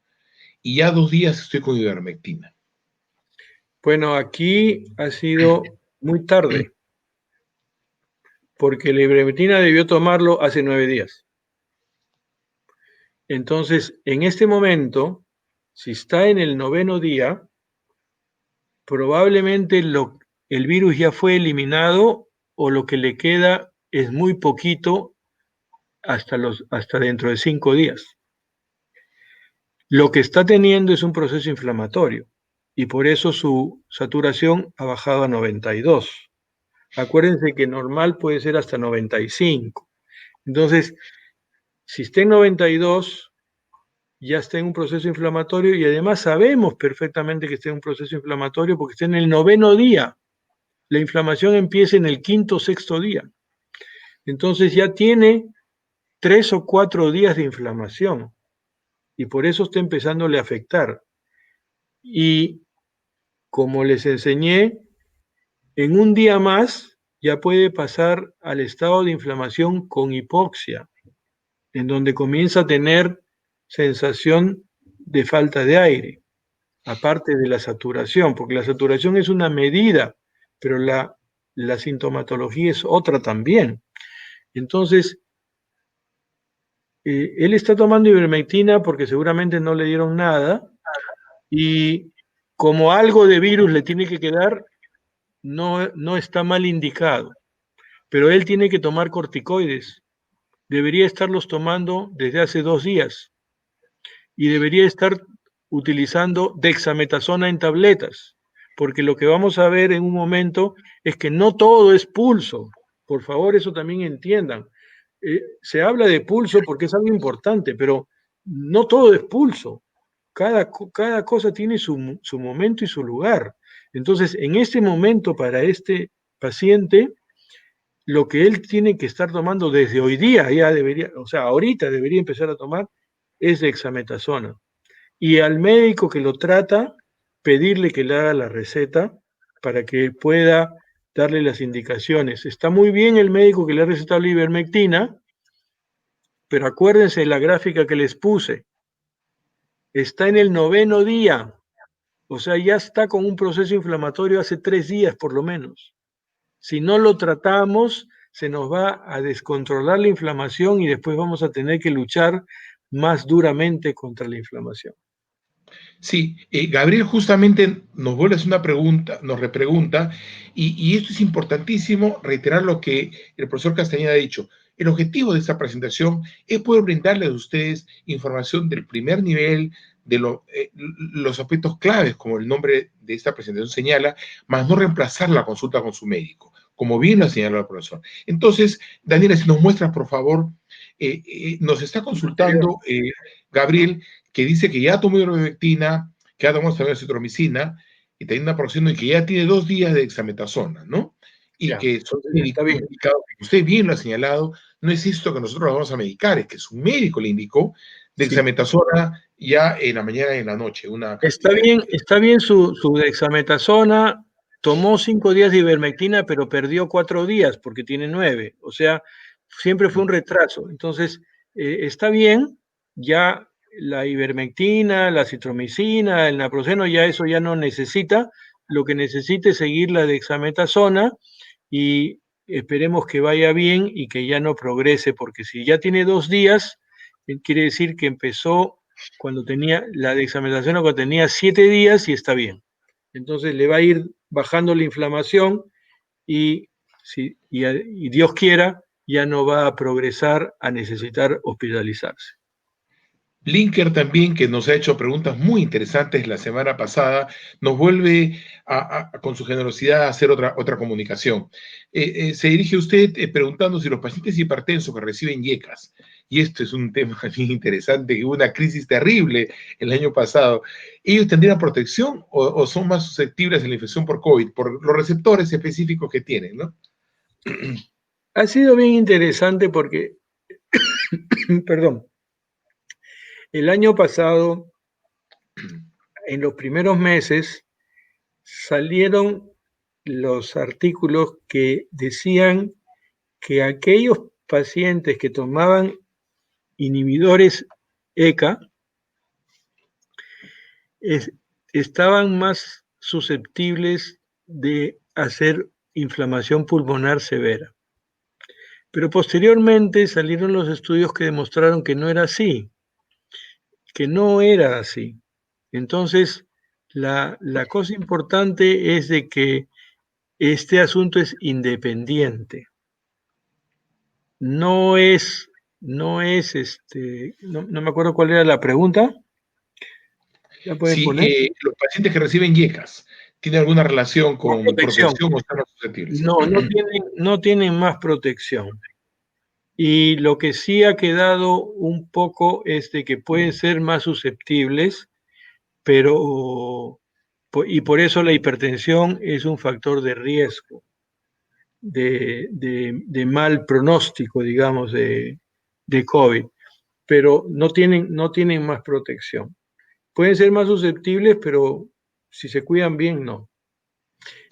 y ya 2 días estoy con ivermectina. Bueno, aquí ha sido muy tarde, porque la ivermectina debió tomarlo hace 9 días. Entonces, en este momento, si está en el 9º día, probablemente el virus ya fue eliminado o lo que le queda es muy poquito hasta dentro de 5 días. Lo que está teniendo es un proceso inflamatorio y por eso su saturación ha bajado a 92. Acuérdense que normal puede ser hasta 95. Entonces, si está en 92, ya está en un proceso inflamatorio y además sabemos perfectamente que está en un proceso inflamatorio porque está en el 9º día. La inflamación empieza en el 5º o 6º día. Entonces ya tiene 3 o 4 días de inflamación y por eso está empezándole a afectar. Y como les enseñé, en un día más ya puede pasar al estado de inflamación con hipoxia, en donde comienza a tener sensación de falta de aire, aparte de la saturación, porque la saturación es una medida, pero la sintomatología es otra también. Entonces, él está tomando ivermectina porque seguramente no le dieron nada y como algo de virus le tiene que quedar, no está mal indicado, pero él tiene que tomar corticoides. Debería estarlos tomando desde hace 2 días y debería estar utilizando dexametasona en tabletas, porque lo que vamos a ver en un momento es que no todo es pulso. Por favor, eso también entiendan. Se habla de pulso porque es algo importante, pero no todo es pulso. Cada cosa tiene su momento y su lugar. Entonces, en este momento, para este paciente, lo que él tiene que estar tomando desde hoy día, ya debería, o sea, ahorita debería empezar a tomar, es dexametasona. Y al médico que lo trata, pedirle que le haga la receta para que pueda darle las indicaciones. Está muy bien el médico que le ha recetado la ivermectina, pero acuérdense de la gráfica que les puse. Está en el 9º día, o sea, ya está con un proceso inflamatorio hace 3 días por lo menos. Si no lo tratamos, se nos va a descontrolar la inflamación y después vamos a tener que luchar más duramente contra la inflamación. Sí, Gabriel justamente nos vuelve a hacer una pregunta, nos repregunta, y esto es importantísimo reiterar lo que el profesor Castañeda ha dicho. El objetivo de esta presentación es poder brindarles a ustedes información del primer nivel, de los aspectos claves, como el nombre de esta presentación señala, más no reemplazar la consulta con su médico, como bien lo ha señalado el profesor. Entonces, Daniela, si nos muestras, por favor, nos está consultando Gabriel, que dice que ya tomó ivermectina, que ha tomado también citromicina, y también una porción y que ya tiene 2 días de dexametasona, ¿no? Y Ya, que son entonces está bien. indicados, que usted bien lo ha señalado, no es esto que nosotros lo vamos a medicar, es que su médico le indicó Sí. dexametasona ya en la mañana y en la noche, una cantidad Está bien su dexametasona. Tomó 5 días de ivermectina, pero perdió 4 días porque tiene 9. O sea, siempre fue un retraso. Entonces, está bien, ya la ivermectina, la citromicina, el naproxeno, ya eso ya no necesita. Lo que necesita es seguir la dexametasona y esperemos que vaya bien y que ya no progrese, porque si ya tiene 2 días, quiere decir que empezó cuando tenía la dexametasona, cuando tenía 7 días y está bien. Entonces le va a ir bajando la inflamación y, y Dios quiera, ya no va a progresar a necesitar hospitalizarse. Blinker también, que nos ha hecho preguntas muy interesantes la semana pasada, nos vuelve con su generosidad a hacer otra comunicación. Se dirige a usted preguntando si los pacientes hipertensos que reciben IECAS, y esto es un tema bien interesante, que hubo una crisis terrible el año pasado, ¿ellos tendrían protección o son más susceptibles a la infección por COVID, por los receptores específicos que tienen, ¿no? Ha sido bien interesante porque, perdón, el año pasado, en los primeros meses, salieron los artículos que decían que aquellos pacientes que tomaban inhibidores ECA estaban más susceptibles de hacer inflamación pulmonar severa. Pero posteriormente salieron los estudios que demostraron que no era así, que no era así. Entonces, la cosa importante es de que este asunto es independiente. No es, no me acuerdo cuál era la pregunta. ¿Ya pueden Si poner? los pacientes que reciben IECAS tienen alguna relación Con con protección. protección o están más susceptibles. No tienen más protección. Y lo que sí ha quedado un poco es de que pueden ser más susceptibles, pero, y por eso la hipertensión es un factor de riesgo, de mal pronóstico, digamos, de COVID, pero no tienen más protección. Pueden ser más susceptibles, pero si se cuidan bien, no.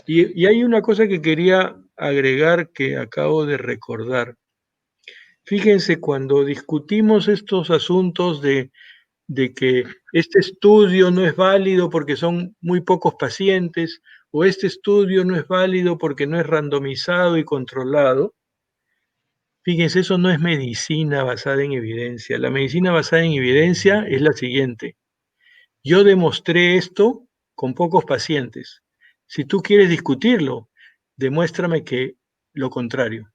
Y hay una cosa que quería agregar que acabo de recordar. Fíjense, cuando discutimos estos asuntos de que este estudio no es válido porque son muy pocos pacientes, o este estudio no es válido porque no es randomizado y controlado, Fíjense, eso no es medicina basada en evidencia. La medicina basada en evidencia es la siguiente. Yo demostré esto con pocos pacientes. Si tú quieres discutirlo, demuéstrame que lo contrario.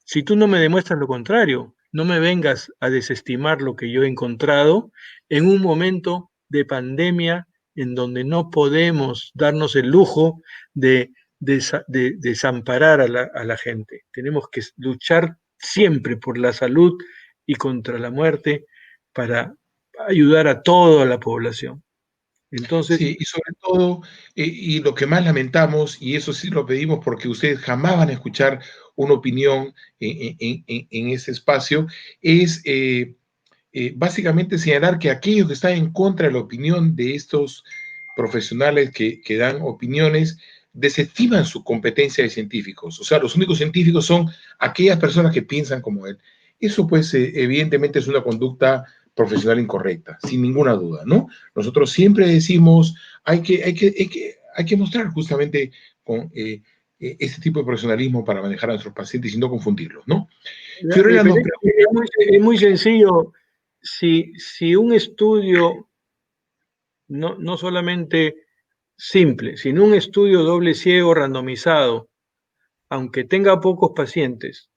Si tú no me demuestras lo contrario, no me vengas a desestimar lo que yo he encontrado en un momento de pandemia en donde no podemos darnos el lujo de desamparar a la gente. Tenemos que luchar siempre por la salud y contra la muerte para ayudar a toda la población. Entonces, Sí, y sobre todo, y lo que más lamentamos, y eso sí lo pedimos porque ustedes jamás van a escuchar una opinión en ese espacio, es básicamente señalar que aquellos que están en contra de la opinión de estos profesionales que dan opiniones, desestiman su competencia de científicos. O sea, los únicos científicos son aquellas personas que piensan como él. Eso, pues, evidentemente es una conducta profesional incorrecta, sin ninguna duda, ¿no? Nosotros siempre decimos, hay que mostrar justamente con este tipo de profesionalismo para manejar a nuestros pacientes y no confundirlos, ¿no? Fiorella pero nos es muy sencillo. Si un estudio, no solamente simple, sino un estudio doble ciego randomizado, aunque tenga pocos pacientes,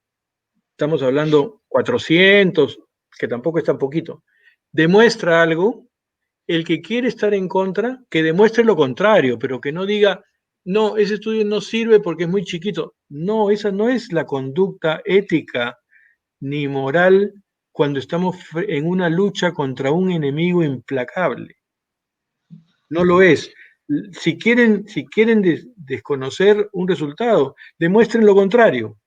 estamos hablando 400, que tampoco es tan poquito, demuestra algo, el que quiere estar en contra, que demuestre lo contrario, pero que no diga, no, ese estudio no sirve porque es muy chiquito. No, esa no es la conducta ética ni moral cuando estamos en una lucha contra un enemigo implacable. No lo es. Si quieren desconocer un resultado, demuestren lo contrario.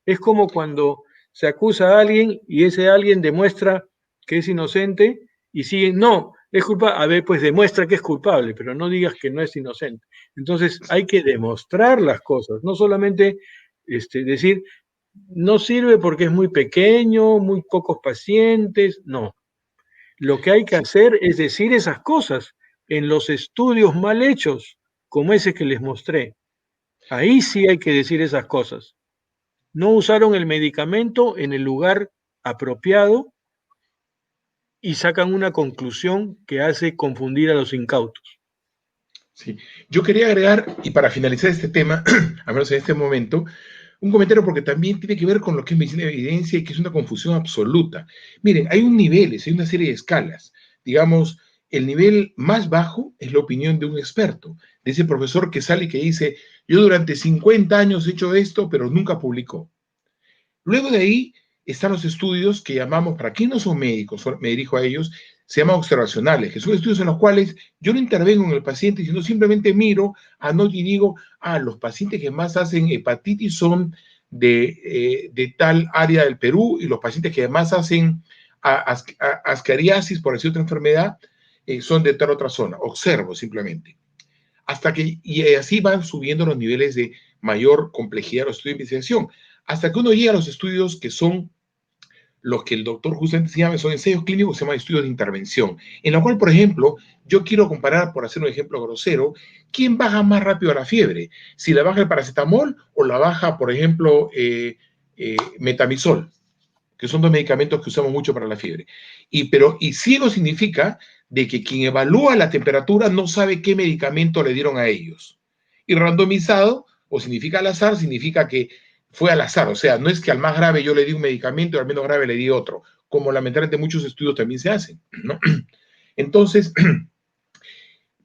Es como cuando se acusa a alguien y ese alguien demuestra que es inocente y siguen, no, es culpable. A ver, pues demuestra que es culpable, pero no digas que no es inocente. Entonces hay que demostrar las cosas, no solamente decir, no sirve porque es muy pequeño, muy pocos pacientes, no. Lo que hay que Sí, hacer es decir esas cosas en los estudios mal hechos, como ese que les mostré. Ahí sí hay que decir esas cosas. No usaron el medicamento en el lugar apropiado y sacan una conclusión que hace confundir a los incautos. sí. Yo quería agregar, y para finalizar este tema, al menos en este momento, un comentario porque también tiene que ver con lo que es medicina de evidencia y que es una confusión absoluta. Miren, hay un nivel, hay una serie de escalas. Digamos, el nivel más bajo es la opinión de un experto, de ese profesor que sale y que dice, yo durante 50 años he hecho esto, pero nunca publicó. Luego de ahí están los estudios que llamamos, para quienes no son médicos, me dirijo a ellos, se llaman observacionales, que son estudios en los cuales yo no intervengo en el paciente, sino simplemente miro, anoto y digo, los pacientes que más hacen hepatitis son de tal área del Perú y los pacientes que más hacen ascariasis, por decir otra enfermedad, son de tal otra zona. Observo simplemente. Hasta que, y así van subiendo los niveles de mayor complejidad de los estudios de investigación, hasta que uno llega a los estudios que son los que el doctor justamente se llama, son ensayos clínicos, se llaman estudios de intervención, en la cual, por ejemplo, yo quiero comparar, por hacer un ejemplo grosero, quién baja más rápido la fiebre, si la baja el paracetamol o la baja, por ejemplo, metamizol, que son dos medicamentos que usamos mucho para la fiebre. Y ciego significa de que quien evalúa la temperatura no sabe qué medicamento le dieron a ellos. Y randomizado, o significa al azar, significa que fue al azar. O sea, no es que al más grave yo le di un medicamento y al menos grave le di otro, como lamentablemente muchos estudios también se hacen, ¿no? Entonces,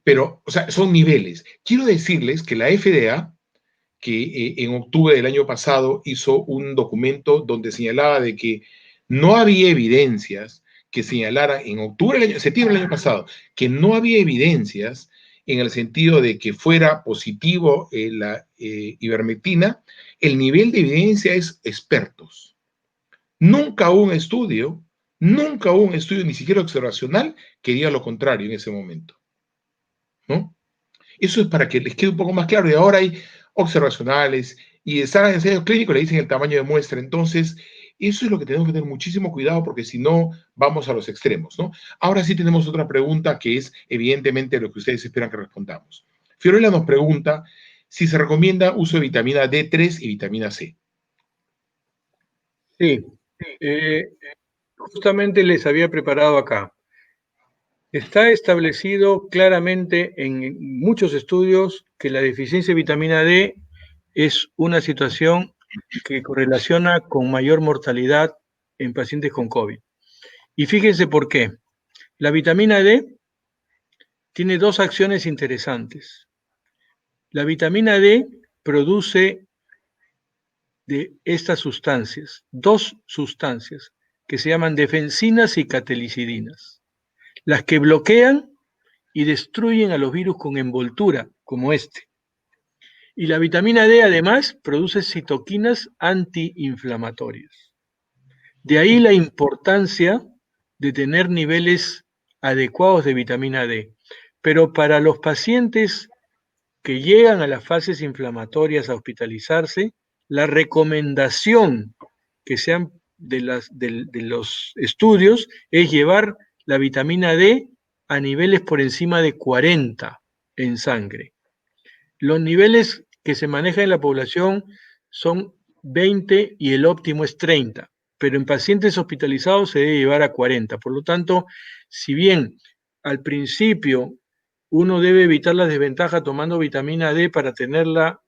pero, o sea, son niveles. Quiero decirles que la FDA, que en octubre del año pasado hizo un documento donde señalaba de que no había evidencias que señalaran en septiembre del año pasado, que no había evidencias en el sentido de que fuera positivo la ivermectina, el nivel de evidencia es expertos. Nunca hubo un estudio, ni siquiera observacional, que diga lo contrario en ese momento, ¿no? Eso es para que les quede un poco más claro. Y ahora hay observacionales y están en ensayos clínicos, le dicen el tamaño de muestra. Entonces, eso es lo que tenemos que tener muchísimo cuidado porque si no, vamos a los extremos, ¿no? Ahora sí tenemos otra pregunta que es evidentemente lo que ustedes esperan que respondamos. Fiorella nos pregunta si se recomienda uso de vitamina D3 y vitamina C. Sí, justamente les había preparado acá. Está establecido claramente en muchos estudios que la deficiencia de vitamina D es una situación que correlaciona con mayor mortalidad en pacientes con COVID. Y fíjense por qué. La vitamina D tiene dos acciones interesantes. La vitamina D produce de estas sustancias, dos sustancias que se llaman defensinas y catelicidinas, las que bloquean y destruyen a los virus con envoltura, como este. Y la vitamina D además produce citoquinas antiinflamatorias. De ahí la importancia de tener niveles adecuados de vitamina D. Pero para los pacientes que llegan a las fases inflamatorias a hospitalizarse, la recomendación que sean de los estudios es llevar la vitamina D a niveles por encima de 40 en sangre. Los niveles que se manejan en la población son 20 y el óptimo es 30, pero en pacientes hospitalizados se debe llevar a 40. Por lo tanto, si bien al principio uno debe evitar las desventajas tomando vitamina D para tenerla,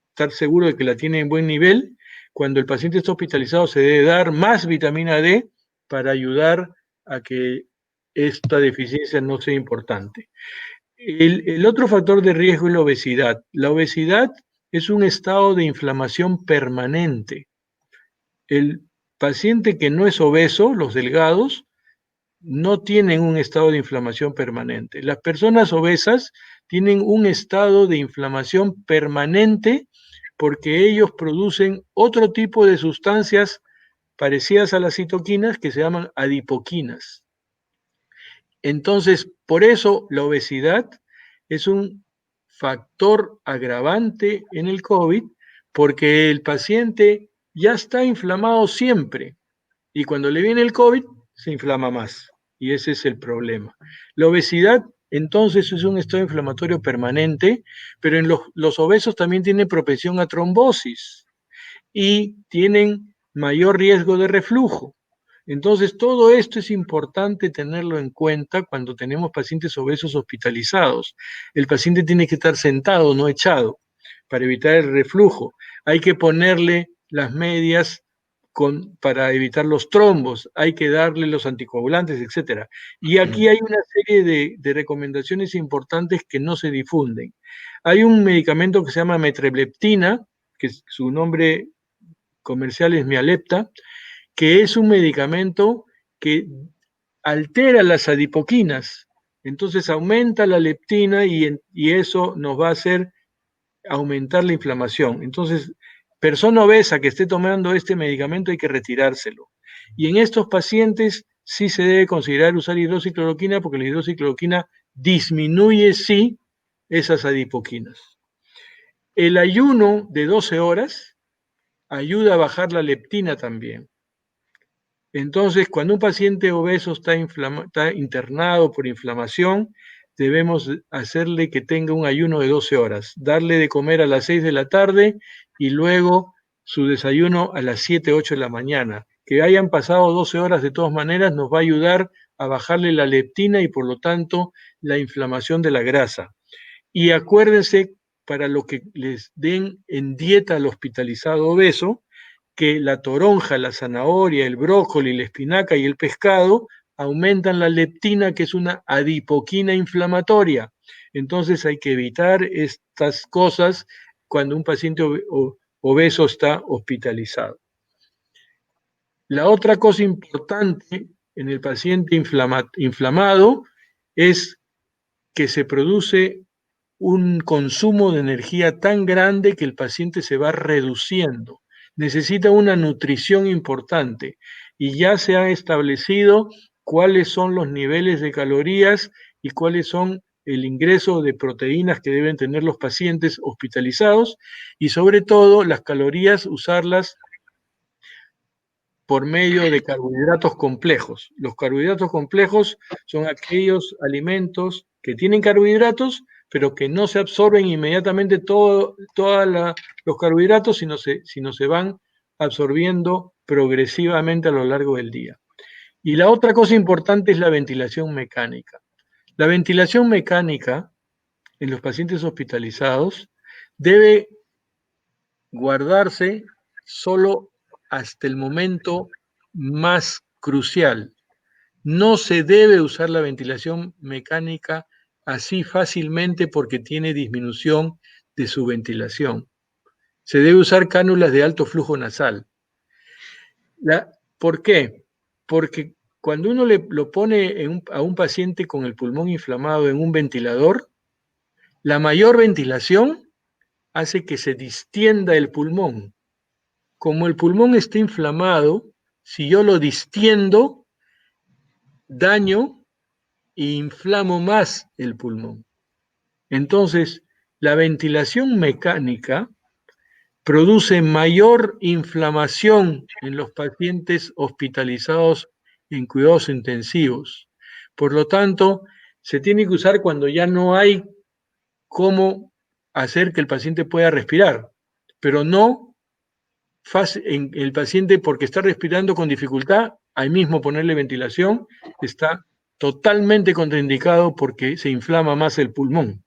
estar seguro de que la tiene en buen nivel, cuando el paciente está hospitalizado se debe dar más vitamina D para ayudar a que esta deficiencia no sea importante. El otro factor de riesgo es la obesidad. La obesidad es un estado de inflamación permanente. El paciente que no es obeso, los delgados, no tienen un estado de inflamación permanente. Las personas obesas tienen un estado de inflamación permanente porque ellos producen otro tipo de sustancias parecidas a las citoquinas que se llaman adipoquinas. Entonces, por eso la obesidad es un factor agravante en el COVID, porque el paciente ya está inflamado siempre y cuando le viene el COVID se inflama más. Y ese es el problema. La obesidad, entonces, es un estado inflamatorio permanente, pero en los obesos también tienen propensión a trombosis y tienen mayor riesgo de reflujo. Entonces, todo esto es importante tenerlo en cuenta cuando tenemos pacientes obesos hospitalizados. El paciente tiene que estar sentado, no echado, para evitar el reflujo. Hay que ponerle las medias para evitar los trombos, hay que darle los anticoagulantes, etc. Y aquí hay una serie de recomendaciones importantes que no se difunden. Hay un medicamento que se llama metrebleptina, que su nombre comercial es Mialepta, que es un medicamento que altera las adipoquinas, entonces aumenta la leptina y eso nos va a hacer aumentar la inflamación. Entonces, persona obesa que esté tomando este medicamento hay que retirárselo. Y en estos pacientes sí se debe considerar usar hidroxicloroquina porque la hidroxicloroquina disminuye sí esas adipoquinas. El ayuno de 12 horas ayuda a bajar la leptina también. Entonces, cuando un paciente obeso está internado por inflamación, debemos hacerle que tenga un ayuno de 12 horas, darle de comer a las 6 de la tarde y luego su desayuno a las 7, 8 de la mañana. Que hayan pasado 12 horas de todas maneras nos va a ayudar a bajarle la leptina y por lo tanto la inflamación de la grasa. Y acuérdense, para lo que les den en dieta al hospitalizado obeso, que la toronja, la zanahoria, el brócoli, la espinaca y el pescado aumentan la leptina, que es una adipoquina inflamatoria. Entonces hay que evitar estas cosas cuando un paciente obeso está hospitalizado. La otra cosa importante en el paciente inflamado es que se produce un consumo de energía tan grande que el paciente se va reduciendo. Necesita una nutrición importante y ya se ha establecido cuáles son los niveles de calorías y cuáles son el ingreso de proteínas que deben tener los pacientes hospitalizados y sobre todo las calorías usarlas por medio de carbohidratos complejos. Los carbohidratos complejos son aquellos alimentos que tienen carbohidratos, pero que no se absorben inmediatamente todos los carbohidratos, sino se van absorbiendo progresivamente a lo largo del día. Y la otra cosa importante es la ventilación mecánica. La ventilación mecánica en los pacientes hospitalizados debe guardarse solo hasta el momento más crucial. No se debe usar la ventilación mecánica así fácilmente porque tiene disminución de su ventilación. Se debe usar cánulas de alto flujo nasal. ¿Por qué? Porque cuando uno lo pone a un paciente con el pulmón inflamado en un ventilador, la mayor ventilación hace que se distienda el pulmón. Como el pulmón está inflamado, si yo lo distiendo, daño e inflamo más el pulmón. Entonces, la ventilación mecánica produce mayor inflamación en los pacientes hospitalizados en cuidados intensivos. Por lo tanto, se tiene que usar cuando ya no hay cómo hacer que el paciente pueda respirar, pero no en el paciente porque está respirando con dificultad, ahí mismo ponerle ventilación está totalmente contraindicado porque se inflama más el pulmón.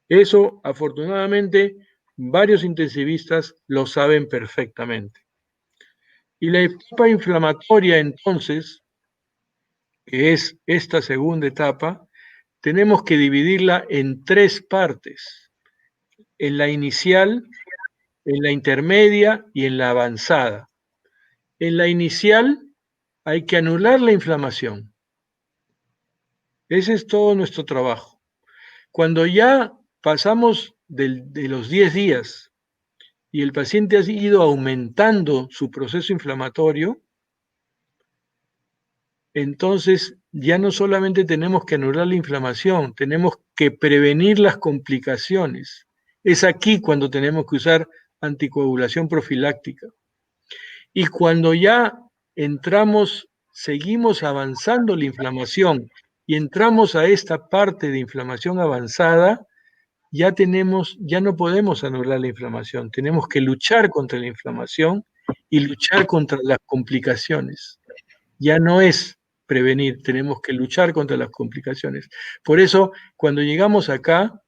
Eso, afortunadamente, varios intensivistas lo saben perfectamente. Y la etapa inflamatoria, entonces, que es esta segunda etapa, tenemos que dividirla en tres partes: en la inicial, en la intermedia y en la avanzada. En la inicial hay que anular la inflamación. Ese es todo nuestro trabajo. Cuando ya pasamos de los 10 días y el paciente ha ido aumentando su proceso inflamatorio, entonces ya no solamente tenemos que anular la inflamación, tenemos que prevenir las complicaciones. Es aquí cuando tenemos que usar anticoagulación profiláctica. Y cuando ya seguimos avanzando la inflamación y entramos a esta parte de inflamación avanzada, ya no podemos anular la inflamación, tenemos que luchar contra la inflamación y luchar contra las complicaciones. Ya no es prevenir, tenemos que luchar contra las complicaciones. Por eso, cuando llegamos acá,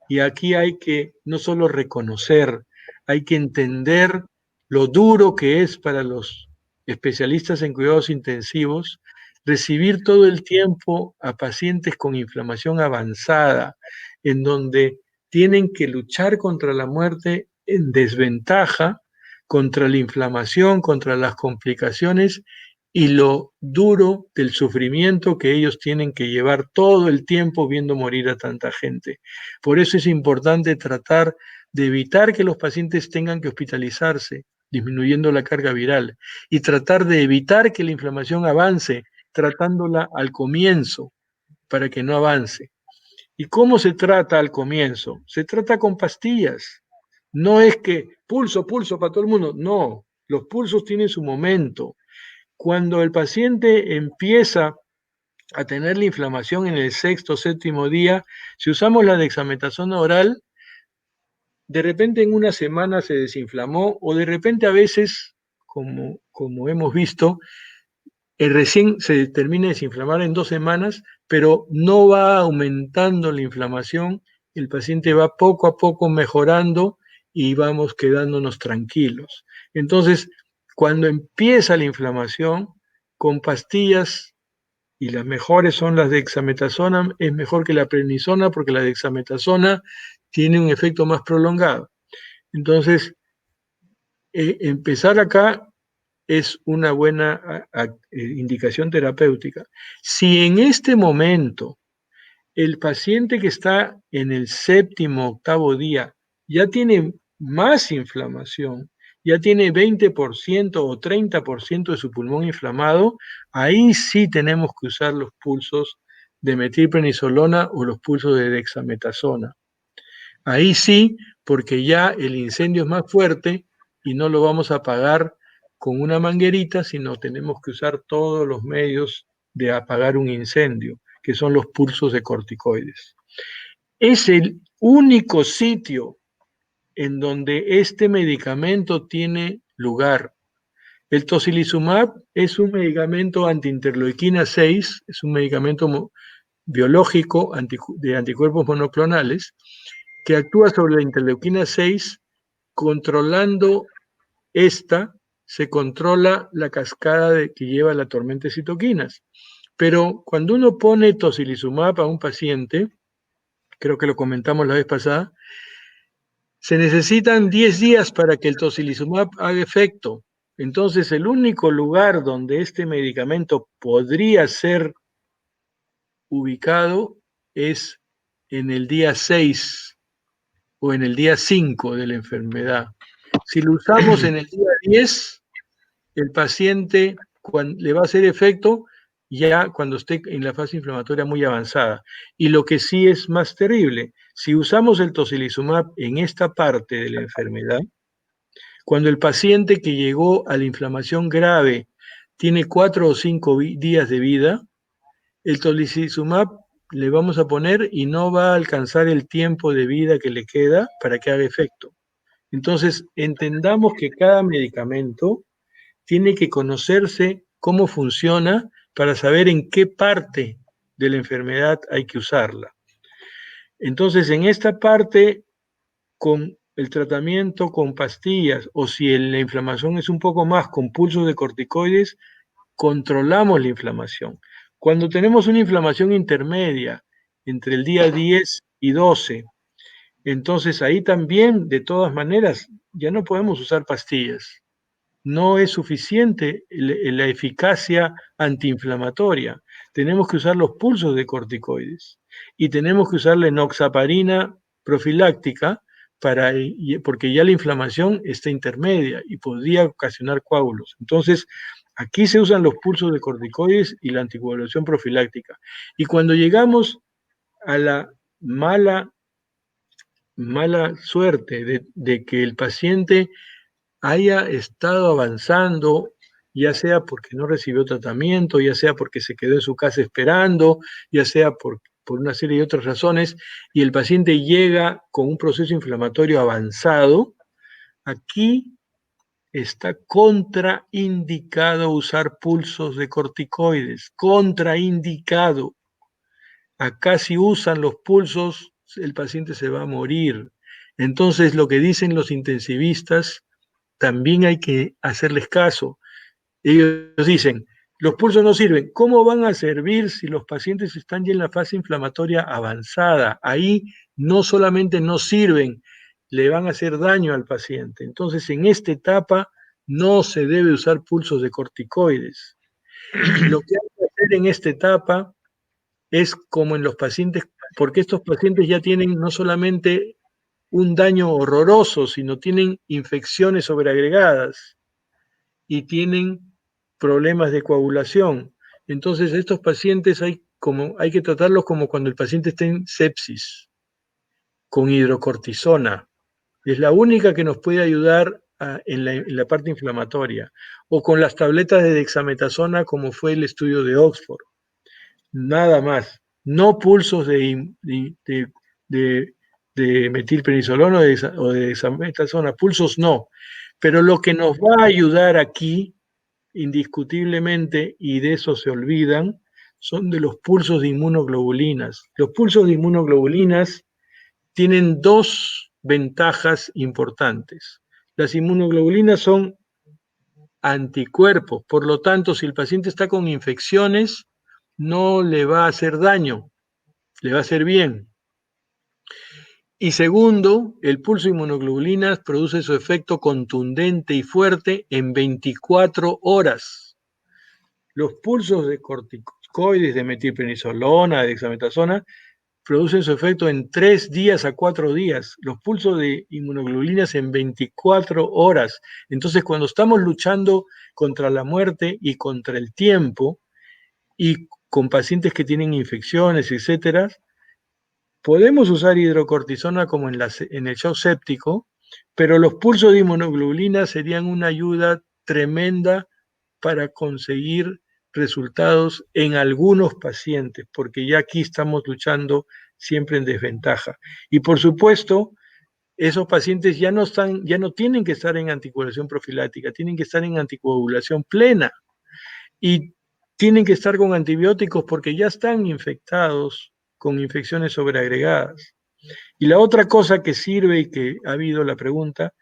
y aquí hay que no solo reconocer, hay que entender lo duro que es para los especialistas en cuidados intensivos recibir todo el tiempo a pacientes con inflamación avanzada, en donde tienen que luchar contra la muerte en desventaja, contra la inflamación, contra las complicaciones y lo duro del sufrimiento que ellos tienen que llevar todo el tiempo viendo morir a tanta gente. Por eso es importante tratar de evitar que los pacientes tengan que hospitalizarse, disminuyendo la carga viral, y tratar de evitar que la inflamación avance, tratándola al comienzo para que no avance. ¿Y cómo se trata al comienzo? Se trata con pastillas. No es que pulso para todo el mundo. No, los pulsos tienen su momento. Cuando el paciente empieza a tener la inflamación en el sexto o séptimo día, si usamos la dexametasona oral, de repente en una semana se desinflamó o de repente a veces, como hemos visto, recién se termina de desinflamar en 2 semanas, pero no va aumentando la inflamación, el paciente va poco a poco mejorando y vamos quedándonos tranquilos. Entonces, cuando empieza la inflamación, con pastillas, y las mejores son las de dexametasona, es mejor que la prednisona porque la dexametasona tiene un efecto más prolongado. Entonces, empezar acá es una buena indicación terapéutica. Si en este momento el paciente que está en el séptimo, octavo día ya tiene más inflamación, ya tiene 20% o 30% de su pulmón inflamado, ahí sí tenemos que usar los pulsos de metilprednisolona o los pulsos de dexametasona. Ahí sí, porque ya el incendio es más fuerte y no lo vamos a apagar con una manguerita, sino tenemos que usar todos los medios de apagar un incendio, que son los pulsos de corticoides. Es el único sitio en donde este medicamento tiene lugar. El tocilizumab es un medicamento antiinterleuquina 6, es un medicamento biológico de anticuerpos monoclonales que actúa sobre la interleuquina 6, controlando esta, se controla la cascada que lleva la tormenta de citoquinas. Pero cuando uno pone tocilizumab a un paciente, creo que lo comentamos la vez pasada, se necesitan 10 días para que el tocilizumab haga efecto. Entonces, el único lugar donde este medicamento podría ser ubicado es en el día 6 o en el día 5 de la enfermedad. Si lo usamos en el día 10, el paciente le va a hacer efecto ya cuando esté en la fase inflamatoria muy avanzada. Y lo que sí es más terrible, si usamos el tocilizumab en esta parte de la enfermedad, cuando el paciente que llegó a la inflamación grave tiene 4 o 5 días de vida, el tocilizumab le vamos a poner y no va a alcanzar el tiempo de vida que le queda para que haga efecto. Entonces, entendamos que cada medicamento tiene que conocerse cómo funciona para saber en qué parte de la enfermedad hay que usarla. Entonces, en esta parte, con el tratamiento con pastillas, o si la inflamación es un poco más con pulsos de corticoides, controlamos la inflamación. Cuando tenemos una inflamación intermedia entre el día 10 y 12, entonces ahí también, de todas maneras, ya no podemos usar pastillas. No es suficiente la eficacia antiinflamatoria. Tenemos que usar los pulsos de corticoides y tenemos que usar la enoxaparina profiláctica porque ya la inflamación está intermedia y podría ocasionar coágulos. Entonces, aquí se usan los pulsos de corticoides y la anticoagulación profiláctica. Y cuando llegamos a la mala suerte de que el paciente haya estado avanzando, ya sea porque no recibió tratamiento, ya sea porque se quedó en su casa esperando, ya sea por una serie de otras razones, y el paciente llega con un proceso inflamatorio avanzado, aquí está contraindicado usar pulsos de corticoides, contraindicado. Acá si usan los pulsos, el paciente se va a morir. Entonces, lo que dicen los intensivistas, también hay que hacerles caso. Ellos dicen, los pulsos no sirven. ¿Cómo van a servir si los pacientes están ya en la fase inflamatoria avanzada? Ahí no solamente no sirven, le van a hacer daño al paciente. Entonces, en esta etapa no se debe usar pulsos de corticoides. Lo que hay que hacer en esta etapa es como en los pacientes, porque estos pacientes ya tienen no solamente un daño horroroso, sino tienen infecciones sobreagregadas y tienen problemas de coagulación. Entonces, estos pacientes hay que tratarlos como cuando el paciente está en sepsis, con hidrocortisona. Es la única que nos puede ayudar en la parte inflamatoria. O con las tabletas de dexametasona, como fue el estudio de Oxford. Nada más. No pulsos de metilprednisolona o de dexametasona. Pulsos no. Pero lo que nos va a ayudar aquí, indiscutiblemente, y de eso se olvidan, son de los pulsos de inmunoglobulinas. Los pulsos de inmunoglobulinas tienen dos ventajas importantes. Las inmunoglobulinas son anticuerpos, por lo tanto, si el paciente está con infecciones, no le va a hacer daño, le va a hacer bien. Y segundo, el pulso de inmunoglobulinas produce su efecto contundente y fuerte en 24 horas. Los pulsos de corticoides, de metilprednisolona, de dexametasona, producen su efecto en 3 días a 4 días. Los pulsos de inmunoglobulinas en 24 horas. Entonces, cuando estamos luchando contra la muerte y contra el tiempo, y con pacientes que tienen infecciones, etcétera, podemos usar hidrocortisona como en el shock séptico, pero los pulsos de inmunoglobulina serían una ayuda tremenda para conseguir resultados en algunos pacientes, porque ya aquí estamos luchando siempre en desventaja. Y por supuesto, esos pacientes ya no tienen que estar en anticoagulación profiláctica, tienen que estar en anticoagulación plena y tienen que estar con antibióticos porque ya están infectados con infecciones sobreagregadas. Y la otra cosa que sirve y que ha habido la pregunta,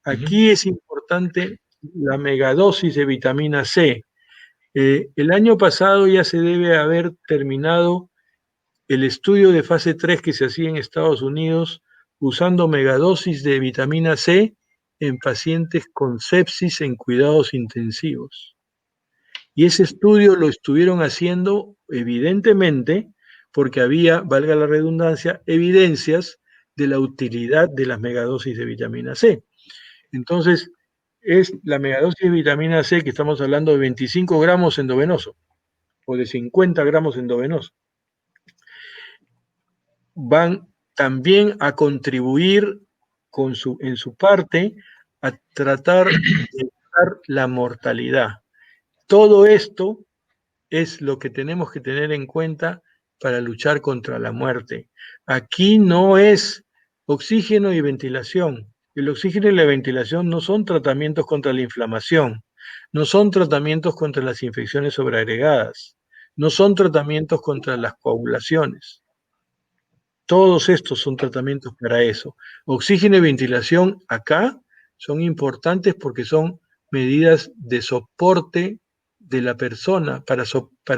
aquí es importante la megadosis de vitamina C. El año pasado ya se debe haber terminado el estudio de fase 3 que se hacía en Estados Unidos usando megadosis de vitamina C en pacientes con sepsis en cuidados intensivos. Y ese estudio lo estuvieron haciendo evidentemente porque había, valga la redundancia, evidencias de la utilidad de las megadosis de vitamina C. Entonces, es la megadosis de vitamina C que estamos hablando de 25 gramos endovenoso o de 50 gramos endovenoso. Van también a contribuir en su parte a tratar de evitar la mortalidad. Todo esto es lo que tenemos que tener en cuenta para luchar contra la muerte. Aquí no es oxígeno y ventilación. El oxígeno y la ventilación no son tratamientos contra la inflamación, no son tratamientos contra las infecciones sobreagregadas, no son tratamientos contra las coagulaciones. Todos estos son tratamientos para eso. Oxígeno y ventilación acá son importantes porque son medidas de soporte de la persona, para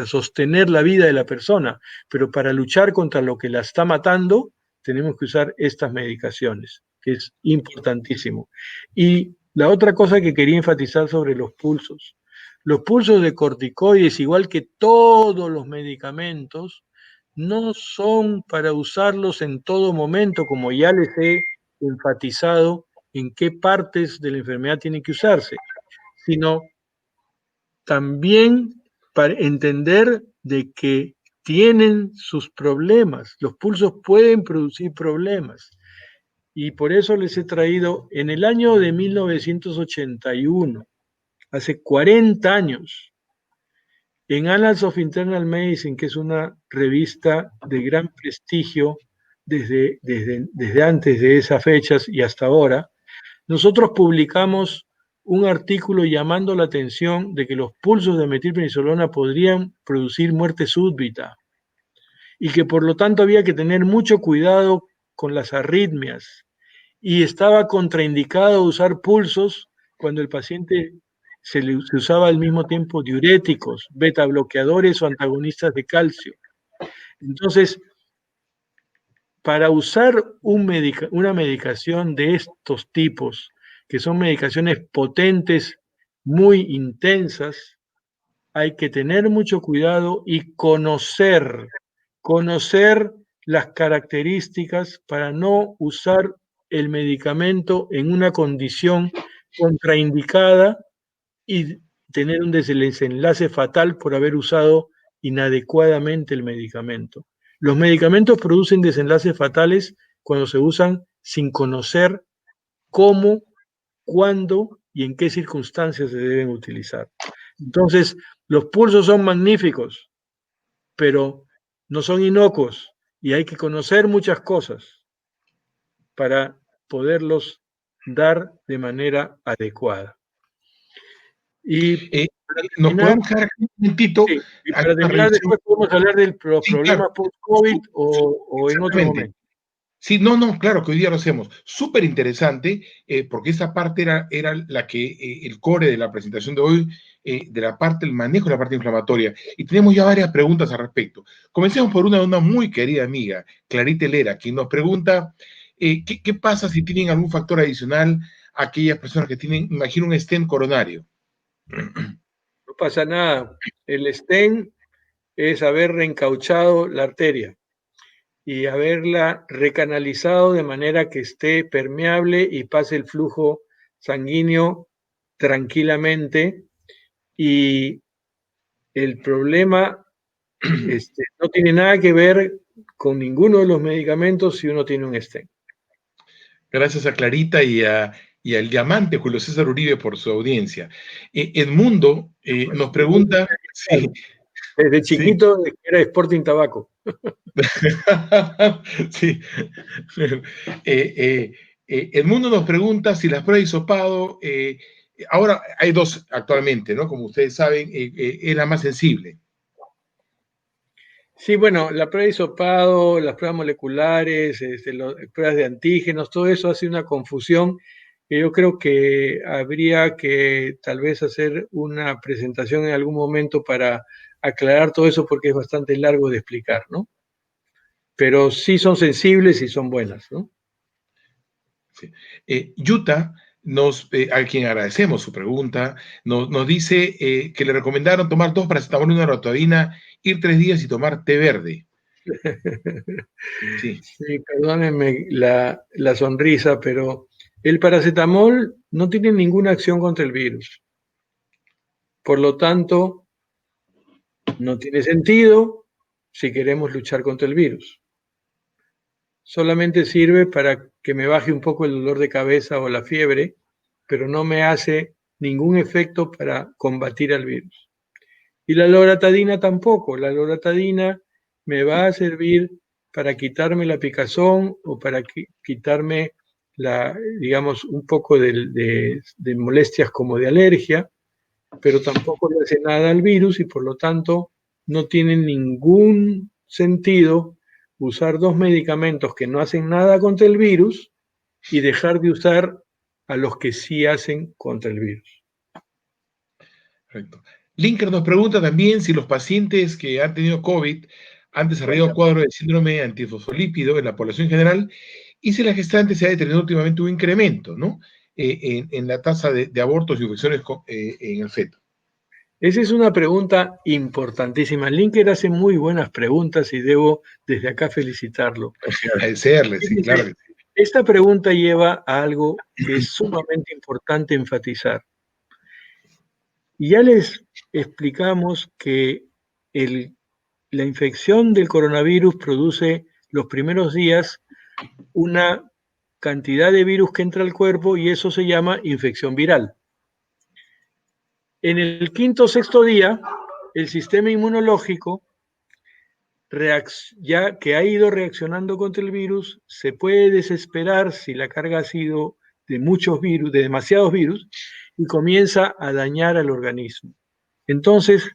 sostener la vida de la persona, pero para luchar contra lo que la está matando, tenemos que usar estas medicaciones, que es importantísimo. Y la otra cosa que quería enfatizar sobre los pulsos de corticoides, igual que todos los medicamentos, no son para usarlos en todo momento, como ya les he enfatizado en qué partes de la enfermedad tienen que usarse, sino también para entender de que tienen sus problemas. Los pulsos pueden producir problemas. Y por eso les he traído en el año de 1981, hace 40 años, en Annals of Internal Medicine, que es una revista de gran prestigio desde antes de esas fechas y hasta ahora, nosotros publicamos un artículo llamando la atención de que los pulsos de metilprednisolona podrían producir muerte súbita y que por lo tanto había que tener mucho cuidado con las arritmias y estaba contraindicado usar pulsos cuando el paciente se usaba al mismo tiempo diuréticos, beta bloqueadores o antagonistas de calcio. Entonces, para usar una medicación de estos tipos, que son medicaciones potentes, muy intensas, hay que tener mucho cuidado y conocer las características para no usar el medicamento en una condición contraindicada y tener un desenlace fatal por haber usado inadecuadamente el medicamento. Los medicamentos producen desenlaces fatales cuando se usan sin conocer cómo, cuándo y en qué circunstancias se deben utilizar. Entonces, los pulsos son magníficos, pero no son inocuos y hay que conocer muchas cosas para poderlos dar de manera adecuada. Y para ¿Nos terminar, podemos quedar aquí un momentito? sí, y Hay para una terminar revisión. después podemos hablar de los Sí, claro. problemas post-COVID o en otro Exactamente. momento. Sí, no, no, claro que hoy día lo hacemos. Súper interesante, porque esa parte era la que, el core de la presentación de hoy, de la parte, el manejo de la parte inflamatoria. Y tenemos ya varias preguntas al respecto. Comencemos por una de una muy querida amiga, Clarita Helera, quien nos pregunta, ¿qué pasa si tienen algún factor adicional a aquellas personas que tienen, imagino, un stent coronario? No pasa nada. El stent es haber reencauchado la arteria y haberla recanalizado de manera que esté permeable y pase el flujo sanguíneo tranquilamente. Y el problema no tiene nada que ver con ninguno de los medicamentos si uno tiene un stent. Gracias a Clarita y al diamante Julio César Uribe por su audiencia. Edmundo nos pregunta, sí, Desde sí, chiquito era Sporting Tabaco. sí. Edmundo nos pregunta si las pruebas de hisopado, ahora hay dos actualmente, ¿no? Como ustedes saben, es la más sensible. Sí, bueno, la prueba de hisopado, las pruebas moleculares, pruebas de antígenos, todo eso hace una confusión que yo creo que habría que tal vez hacer una presentación en algún momento para aclarar todo eso porque es bastante largo de explicar, ¿no? Pero sí son sensibles y son buenas, ¿no? Sí. Yuta, a quien agradecemos su pregunta, nos dice que le recomendaron tomar 2 paracetamol y una rotuladina, ir 3 días y tomar té verde. Sí. Sí, perdónenme la sonrisa, pero el paracetamol no tiene ninguna acción contra el virus. Por lo tanto, no tiene sentido si queremos luchar contra el virus. Solamente sirve para que me baje un poco el dolor de cabeza o la fiebre, pero no me hace ningún efecto para combatir al virus. Y la loratadina tampoco. La loratadina me va a servir para quitarme la picazón o para quitarme digamos, un poco de molestias como de alergia, pero tampoco le hace nada al virus y por lo tanto no tiene ningún sentido usar dos medicamentos que no hacen nada contra el virus y dejar de usar a los que sí hacen contra el virus. Correcto. Linker nos pregunta también si los pacientes que han tenido COVID han desarrollado Cuéntame. cuadro de síndrome antifosfolípido en la población general y si la gestante se ha determinado últimamente un incremento, ¿no? En la tasa de abortos y infecciones en el feto. Esa es una pregunta importantísima. Linker hace muy buenas preguntas y debo desde acá felicitarlo. Agradecerle, sí, claro Fíjense, que sí. esta pregunta lleva a algo que es sumamente importante enfatizar. Y ya les explicamos que la infección del coronavirus produce los primeros días una cantidad de virus que entra al cuerpo y eso se llama infección viral. En el quinto o sexto día, el sistema inmunológico, ya que ha ido reaccionando contra el virus, se puede desesperar si la carga ha sido de muchos virus, de demasiados virus, y comienza a dañar al organismo. Entonces,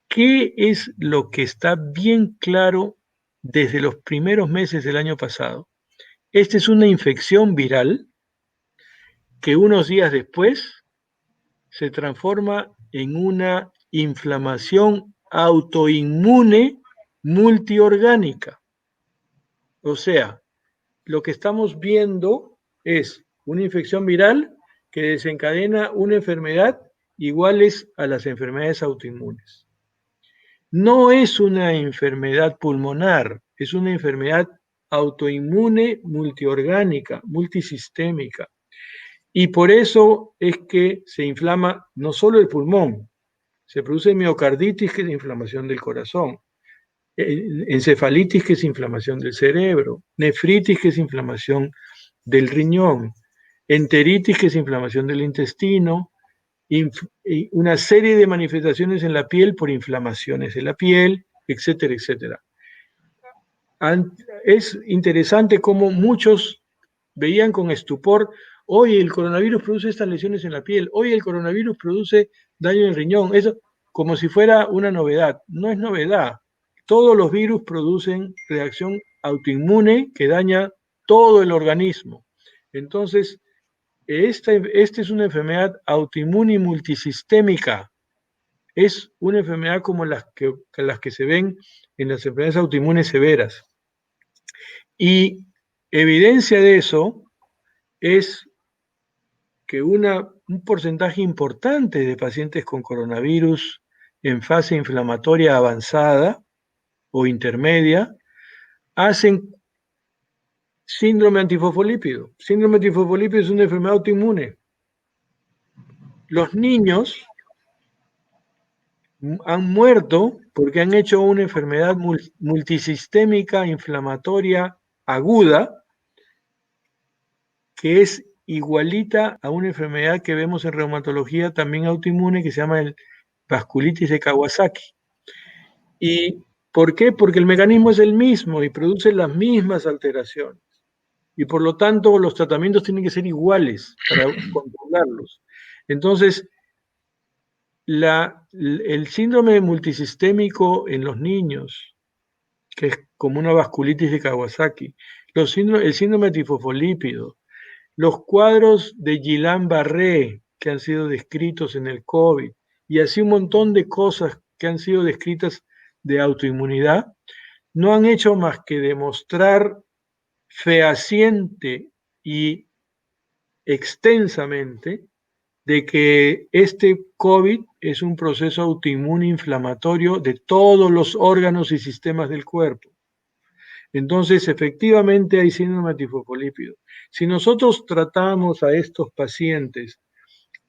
¿qué es lo que está bien claro desde los primeros meses del año pasado? Esta es una infección viral que unos días después se transforma en una inflamación autoinmune multiorgánica. O sea, lo que estamos viendo es una infección viral que desencadena una enfermedad iguales a las enfermedades autoinmunes. No es una enfermedad pulmonar, es una enfermedad autoinmune multiorgánica, multisistémica. Y por eso es que se inflama no solo el pulmón, se produce miocarditis, que es inflamación del corazón, encefalitis, que es inflamación del cerebro, nefritis, que es inflamación del riñón, enteritis, que es inflamación del intestino, una serie de manifestaciones en la piel por inflamaciones de la piel, etcétera, etcétera. Es interesante cómo muchos veían con estupor, hoy el coronavirus produce estas lesiones en la piel, hoy el coronavirus produce daño en el riñón, eso como si fuera una novedad. No es novedad. Todos los virus producen reacción autoinmune que daña todo el organismo. Entonces, esta es una enfermedad autoinmune y multisistémica. Es una enfermedad como las que se ven en las enfermedades autoinmunes severas. Y evidencia de eso es que un porcentaje importante de pacientes con coronavirus en fase inflamatoria avanzada o intermedia hacen síndrome antifosfolípido. Síndrome antifosfolípido es una enfermedad autoinmune. Los niños han muerto porque han hecho una enfermedad multisistémica inflamatoria aguda que es igualita a una enfermedad que vemos en reumatología también autoinmune que se llama el vasculitis de Kawasaki. ¿Y por qué? Porque el mecanismo es el mismo y produce las mismas alteraciones. y por lo tanto los tratamientos tienen que ser iguales para controlarlos. Entonces, el síndrome multisistémico en los niños, que es como una vasculitis de Kawasaki, el síndrome de tifosfolípido, los cuadros de Guillain-Barré que han sido descritos en el COVID, y así un montón de cosas que han sido descritas de autoinmunidad, no han hecho más que demostrar fehaciente y extensamente de que este COVID es un proceso autoinmune inflamatorio de todos los órganos y sistemas del cuerpo. Entonces, efectivamente hay síndrome tifosfolípido. Si nosotros tratamos a estos pacientes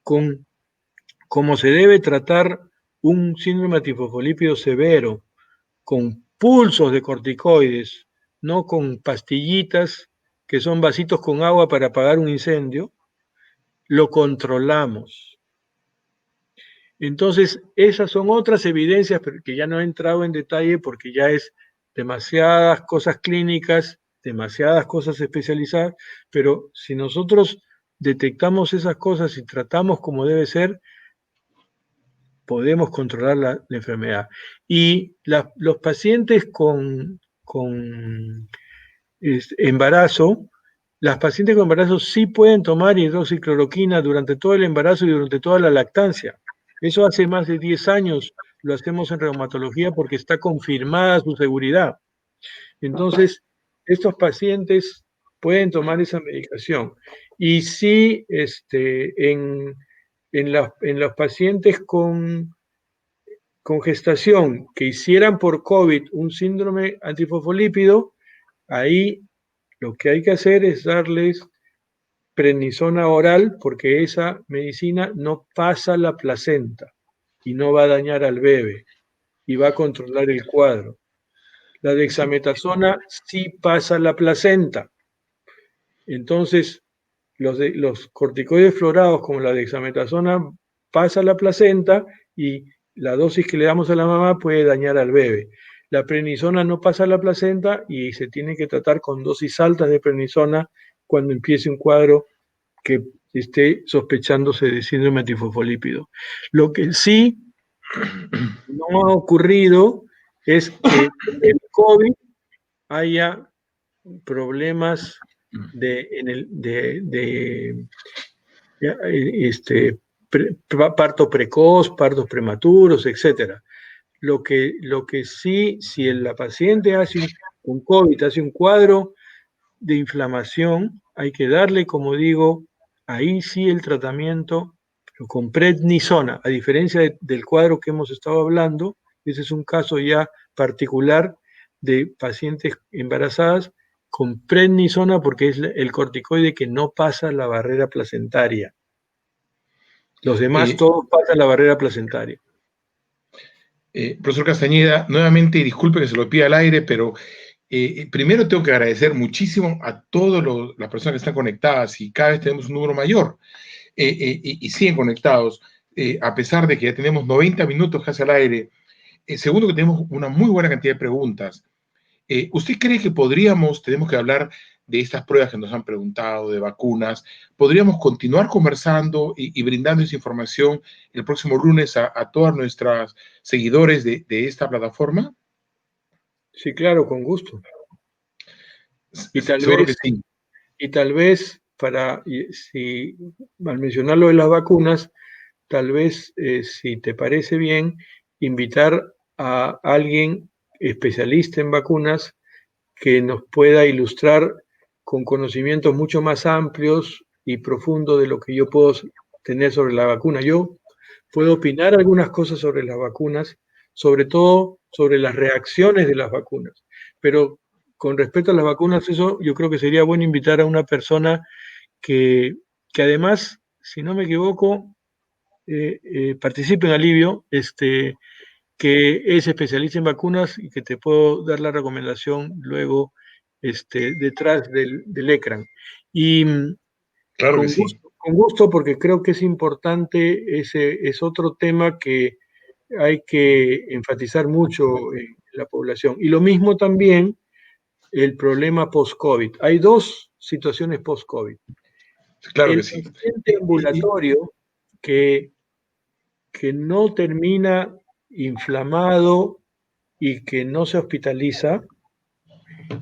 como se debe tratar un síndrome tifosfolípido severo, con pulsos de corticoides, no con pastillitas que son vasitos con agua para apagar un incendio, lo controlamos. Entonces, esas son otras evidencias, pero que ya no he entrado en detalle porque ya es demasiadas cosas clínicas, demasiadas cosas especializadas, pero si nosotros detectamos esas cosas y tratamos como debe ser, podemos controlar la enfermedad. Y los pacientes con embarazo, las pacientes con embarazo sí pueden tomar hidroxicloroquina durante todo el embarazo y durante toda la lactancia. Eso hace más de 10 años lo hacemos en reumatología porque está confirmada su seguridad. Entonces, estos pacientes pueden tomar esa medicación. Y sí, en los pacientes con gestación que hicieran por COVID un síndrome antifosfolípido, ahí lo que hay que hacer es darles prednisona oral porque esa medicina no pasa la placenta y no va a dañar al bebé y va a controlar el cuadro. La dexametasona sí pasa la placenta. Entonces, los corticoides fluorados como la dexametasona pasa la placenta y la dosis que le damos a la mamá puede dañar al bebé. La prednisona no pasa la placenta y se tiene que tratar con dosis altas de prednisona cuando empiece un cuadro que esté sospechándose de síndrome tifosfolípido. Lo que sí no ha ocurrido es que el COVID haya problemas parto precoz, partos prematuros, etcétera. Lo que sí, si la paciente con COVID hace un cuadro de inflamación, hay que darle, como digo, ahí sí el tratamiento con prednisona, a diferencia del cuadro que hemos estado hablando, ese es un caso ya particular de pacientes embarazadas con prednisona porque es el corticoide que no pasa la barrera placentaria. Los demás todos pasan la barrera placentaria. Profesor Castañeda, nuevamente disculpe que se lo pida al aire, pero primero tengo que agradecer muchísimo a todas las personas que están conectadas y cada vez tenemos un número mayor y siguen conectados, a pesar de que ya tenemos 90 minutos casi al aire. Segundo, que tenemos una muy buena cantidad de preguntas. ¿Usted cree que tenemos que hablar de estas pruebas que nos han preguntado, de vacunas? ¿Podríamos continuar conversando y brindando esa información el próximo lunes a todas nuestras seguidores de esta plataforma? Sí, claro, con gusto. Y Seguro que sí. Y tal vez, al mencionar lo de las vacunas, tal vez, si te parece bien, invitar a alguien especialista en vacunas que nos pueda ilustrar con conocimientos mucho más amplios y profundos de lo que yo puedo tener sobre la vacuna. Yo puedo opinar algunas cosas sobre las vacunas, sobre todo sobre las reacciones de las vacunas, pero con respecto a las vacunas, eso yo creo que sería bueno invitar a una persona que además, si no me equivoco, participe en Alivio, que es especialista en vacunas y que te puedo dar la recomendación luego detrás del ecran. Y Claro que sí. con gusto, porque creo que es importante, ese es otro tema que hay que enfatizar mucho en la población. Y lo mismo también el problema post-COVID. Hay dos situaciones post-COVID. Claro El que sí. paciente ambulatorio que no termina inflamado y que no se hospitaliza,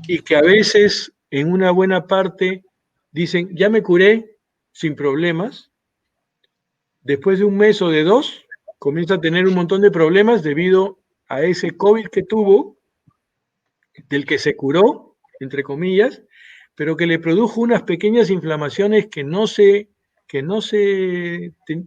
y que a veces en una buena parte dicen, ya me curé sin problemas, después de un mes o de dos, comienza a tener un montón de problemas debido a ese COVID que tuvo, del que se curó, entre comillas, pero que le produjo unas pequeñas inflamaciones que no se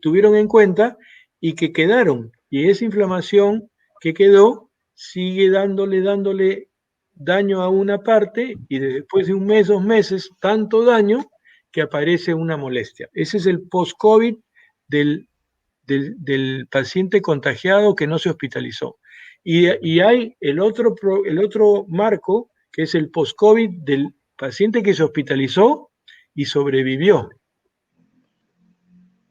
tuvieron en cuenta y que quedaron. Y esa inflamación que quedó sigue dándole daño a una parte y después de un mes, 2 meses, tanto daño que aparece una molestia. Ese es el post-COVID del paciente contagiado que no se hospitalizó. Y hay el otro marco, que es el post-COVID del paciente que se hospitalizó y sobrevivió.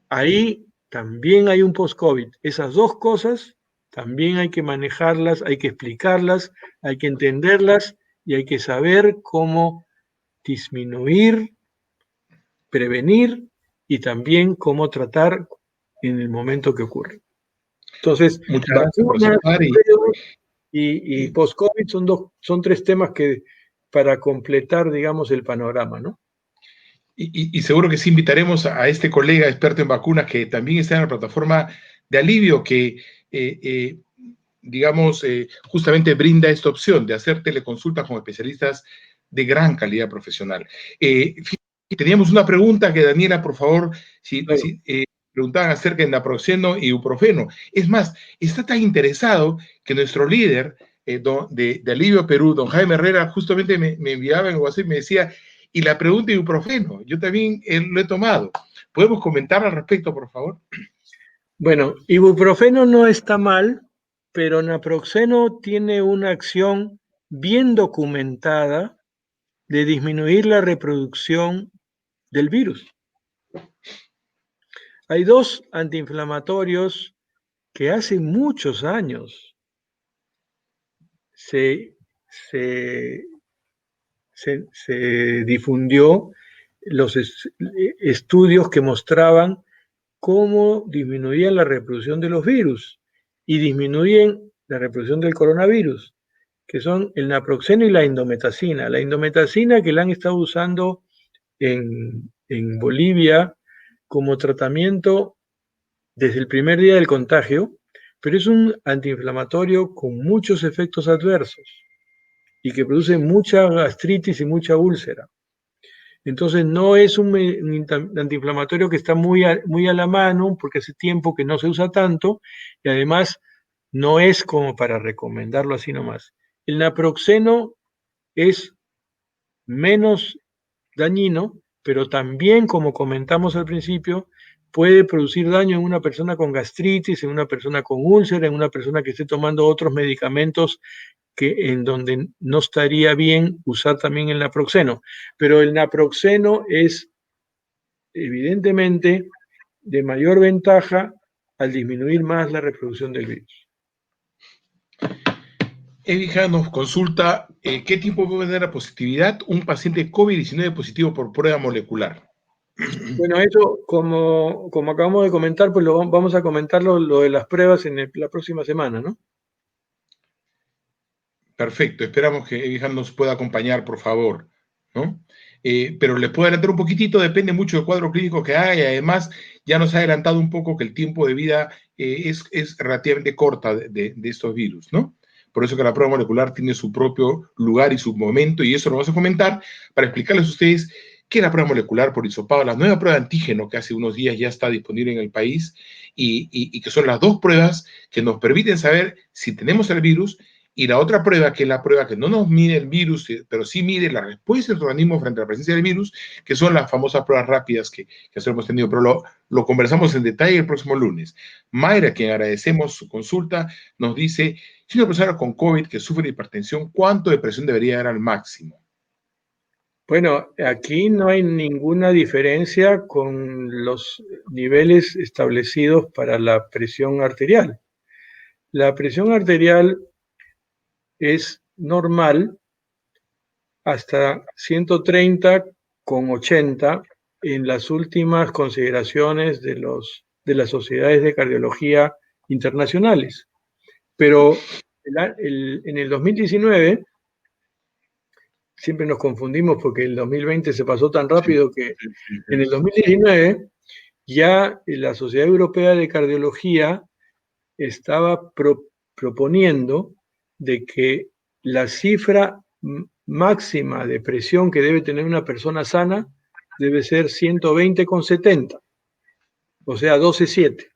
Ahí también hay un post-COVID. Esas dos cosas también hay que manejarlas, hay que explicarlas, hay que entenderlas y hay que saber cómo disminuir, prevenir y también cómo tratar en el momento que ocurre. Entonces, Muchas gracias, profesor vacunas, Padre. y post-COVID son 3 temas que para completar, digamos, el panorama, ¿no? Y seguro que sí invitaremos a este colega experto en vacunas que también está en la plataforma de alivio que, digamos, justamente brinda esta opción de hacer teleconsultas con especialistas de gran calidad profesional. Teníamos una pregunta que Daniela, por favor, si preguntaban acerca de naproxeno y ibuprofeno. Es más, está tan interesado que nuestro líder de Alivio Perú, don Jaime Herrera, justamente me enviaba en WhatsApp y me decía, y la pregunta de ibuprofeno, yo también lo he tomado. ¿Podemos comentar al respecto, por favor? Bueno, ibuprofeno no está mal, pero naproxeno tiene una acción bien documentada de disminuir la reproducción del virus. Hay 2 antiinflamatorios que hace muchos años se difundió los estudios que mostraban cómo disminuían la reproducción de los virus y disminuyen la reproducción del coronavirus, que son el naproxeno y la indometacina. La indometacina, que la han estado usando en Bolivia como tratamiento desde el primer día del contagio, pero es un antiinflamatorio con muchos efectos adversos y que produce mucha gastritis y mucha úlcera. Entonces no es un antiinflamatorio que está muy a la mano porque hace tiempo que no se usa tanto y además no es como para recomendarlo así nomás. El naproxeno es menos dañino, pero también, como comentamos al principio, puede producir daño en una persona con gastritis, en una persona con úlcera, en una persona que esté tomando otros medicamentos en donde no estaría bien usar también el naproxeno. Pero el naproxeno es evidentemente de mayor ventaja al disminuir más la reproducción del virus. Evija nos consulta qué tipo puede tener la positividad un paciente COVID-19 positivo por prueba molecular. Bueno, eso, como acabamos de comentar, pues vamos a comentar lo de las pruebas en la próxima semana, ¿no? Perfecto, esperamos que Evija nos pueda acompañar, por favor, ¿no? Pero le puedo adelantar un poquitito, depende mucho del cuadro clínico que haya, y además ya nos ha adelantado un poco que el tiempo de vida es relativamente corta de estos virus, ¿no? Por eso que la prueba molecular tiene su propio lugar y su momento, y eso lo vamos a comentar para explicarles a ustedes qué es la prueba molecular por hisopado, la nueva prueba de antígeno que hace unos días ya está disponible en el país, y que son las 2 pruebas que nos permiten saber si tenemos el virus. Y la otra prueba, que es la prueba que no nos mide el virus, pero sí mide la respuesta del organismo frente a la presencia del virus, que son las famosas pruebas rápidas que hemos tenido, pero lo conversamos en detalle el próximo lunes. Mayra, a quien agradecemos su consulta, nos dice, si una persona con COVID que sufre de hipertensión, ¿cuánto de presión debería dar al máximo? Bueno, aquí no hay ninguna diferencia con los niveles establecidos para la presión arterial. La presión arterial es normal hasta 130 con 80 en las últimas consideraciones de las sociedades de cardiología internacionales. Pero en el 2019, siempre nos confundimos porque el 2020 se pasó tan rápido que en el 2019 ya la Sociedad Europea de Cardiología estaba proponiendo de que la cifra máxima de presión que debe tener una persona sana debe ser 120,70, o sea, 12,7.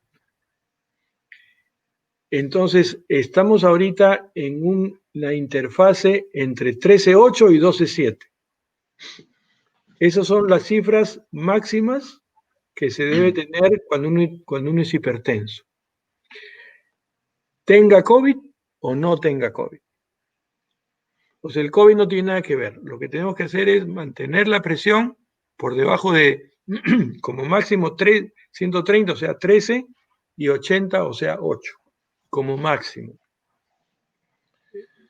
Entonces, estamos ahorita en la interfase entre 13,8 y 12,7. Esas son las cifras máximas que se debe tener cuando uno es hipertenso. Tenga COVID o no tenga COVID. O sea, el COVID no tiene nada que ver. Lo que tenemos que hacer es mantener la presión por debajo de, como máximo, 130, o sea, 13, y 80, o sea, 8, como máximo.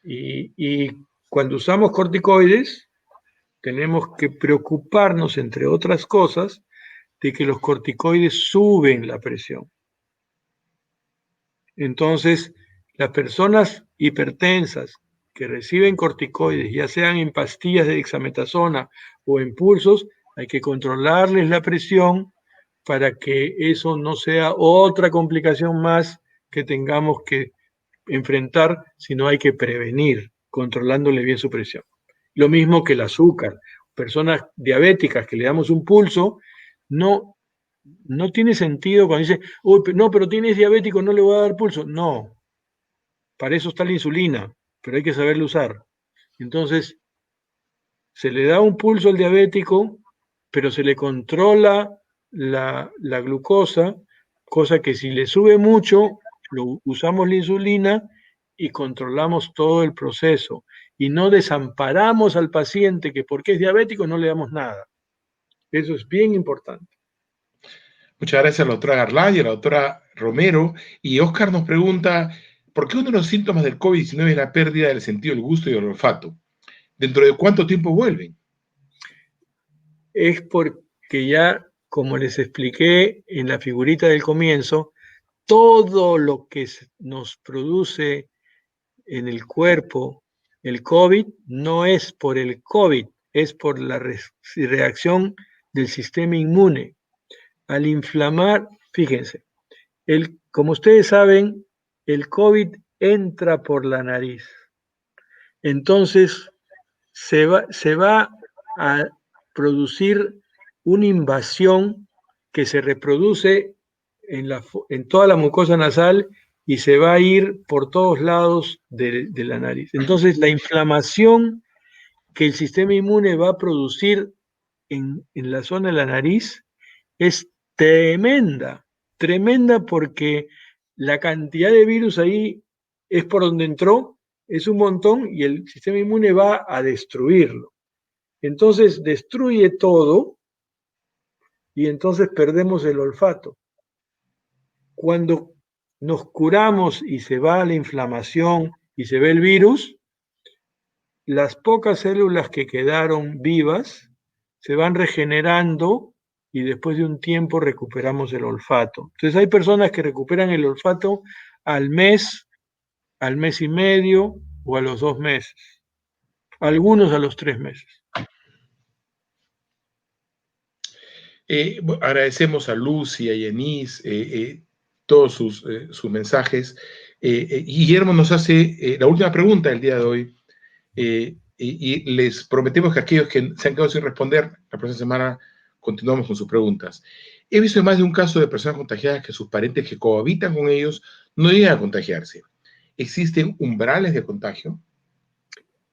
Y cuando usamos corticoides, tenemos que preocuparnos, entre otras cosas, de que los corticoides suben la presión. Entonces, las personas hipertensas que reciben corticoides, ya sean en pastillas de dexametasona o en pulsos, hay que controlarles la presión para que eso no sea otra complicación más que tengamos que enfrentar, sino hay que prevenir, controlándole bien su presión. Lo mismo que el azúcar. Personas diabéticas que le damos un pulso, no tiene sentido cuando dice, uy, no, pero tienes diabético, no le voy a dar pulso. No, para eso está la insulina, pero hay que saberlo usar. Entonces, se le da un pulso al diabético, pero se le controla la glucosa, cosa que si le sube mucho, usamos la insulina y controlamos todo el proceso. Y no desamparamos al paciente que porque es diabético no le damos nada. Eso es bien importante. Muchas gracias a la doctora Garlay y a la doctora Romero. Y Oscar nos pregunta, ¿por qué uno de los síntomas del COVID-19 es la pérdida del sentido del gusto y del olfato? ¿Dentro de cuánto tiempo vuelven? Es porque ya, como les expliqué en la figurita del comienzo, todo lo que nos produce en el cuerpo el COVID no es por el COVID, es por la reacción del sistema inmune. Al inflamar, fíjense, como ustedes saben, el COVID entra por la nariz. Entonces, se va a producir una invasión que se reproduce en toda la mucosa nasal y se va a ir por todos lados de la nariz. Entonces, la inflamación que el sistema inmune va a producir en la zona de la nariz es tremenda, tremenda, porque la cantidad de virus ahí es por donde entró, es un montón y el sistema inmune va a destruirlo. Entonces destruye todo y entonces perdemos el olfato. Cuando nos curamos y se va la inflamación y se ve el virus, las pocas células que quedaron vivas se van regenerando y después de un tiempo recuperamos el olfato. Entonces hay personas que recuperan el olfato al mes y medio o a los 2 meses. Algunos a los 3 meses. Agradecemos a Lucy, a Yanis, todos sus mensajes. Guillermo nos hace la última pregunta del día de hoy. Y les prometemos que aquellos que se han quedado sin responder, la próxima semana continuamos con sus preguntas. He visto más de un caso de personas contagiadas que sus parientes que cohabitan con ellos no llegan a contagiarse. ¿Existen umbrales de contagio?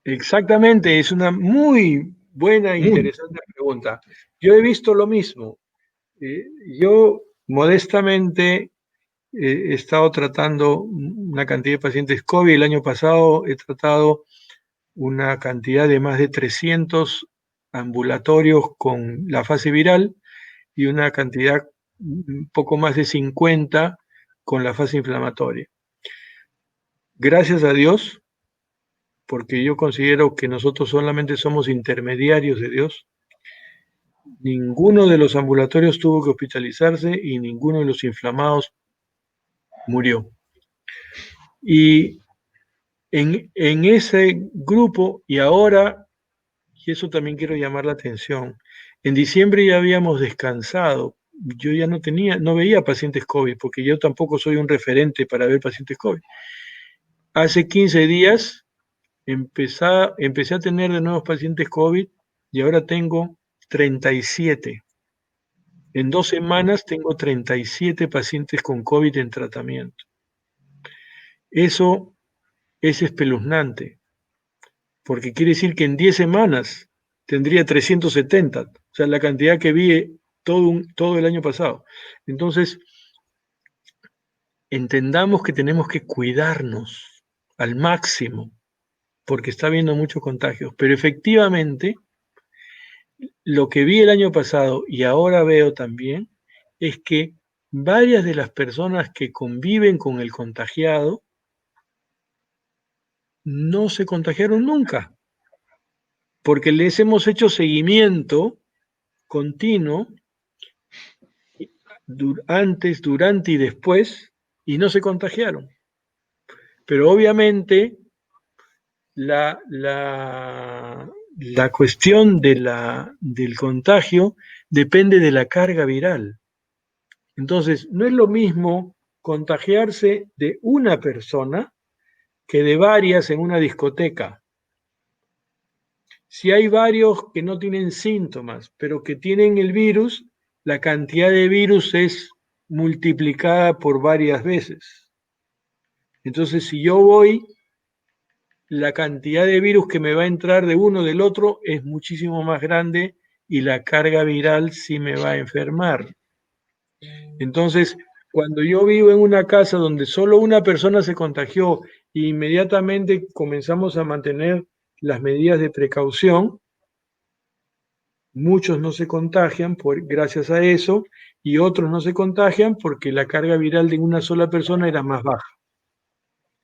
Exactamente, es una muy buena e interesante pregunta. Yo he visto lo mismo. Yo modestamente he estado tratando una cantidad de pacientes COVID. El año pasado he tratado una cantidad de más de 300 ambulatorios con la fase viral y una cantidad un poco más de 50 con la fase inflamatoria. Gracias a Dios, porque yo considero que nosotros solamente somos intermediarios de Dios. ninguno de los ambulatorios tuvo que hospitalizarse y ninguno de los inflamados murió. Y en ese grupo, y ahora, y eso también quiero llamar la atención, en diciembre ya habíamos descansado. Yo ya no veía pacientes COVID, porque yo tampoco soy un referente para ver pacientes COVID. Hace 15 días empecé a tener de nuevos pacientes COVID y ahora tengo 37. En 2 semanas tengo 37 pacientes con COVID en tratamiento. Eso es espeluznante, porque quiere decir que en 10 semanas tendría 370, o sea, la cantidad que vi todo el año pasado. Entonces, entendamos que tenemos que cuidarnos al máximo, porque está habiendo muchos contagios, pero efectivamente, lo que vi el año pasado y ahora veo también es que varias de las personas que conviven con el contagiado no se contagiaron nunca, porque les hemos hecho seguimiento continuo antes, durante y después, y no se contagiaron. Pero obviamente la cuestión del contagio depende de la carga viral. Entonces, no es lo mismo contagiarse de una persona que de varias en una discoteca. Si hay varios que no tienen síntomas, pero que tienen el virus, la cantidad de virus es multiplicada por varias veces. Entonces, si yo voy, la cantidad de virus que me va a entrar de uno del otro es muchísimo más grande y la carga viral sí me va a enfermar. Entonces, cuando yo vivo en una casa donde solo una persona se contagió e inmediatamente comenzamos a mantener las medidas de precaución, muchos no se contagian gracias a eso y otros no se contagian porque la carga viral de una sola persona era más baja.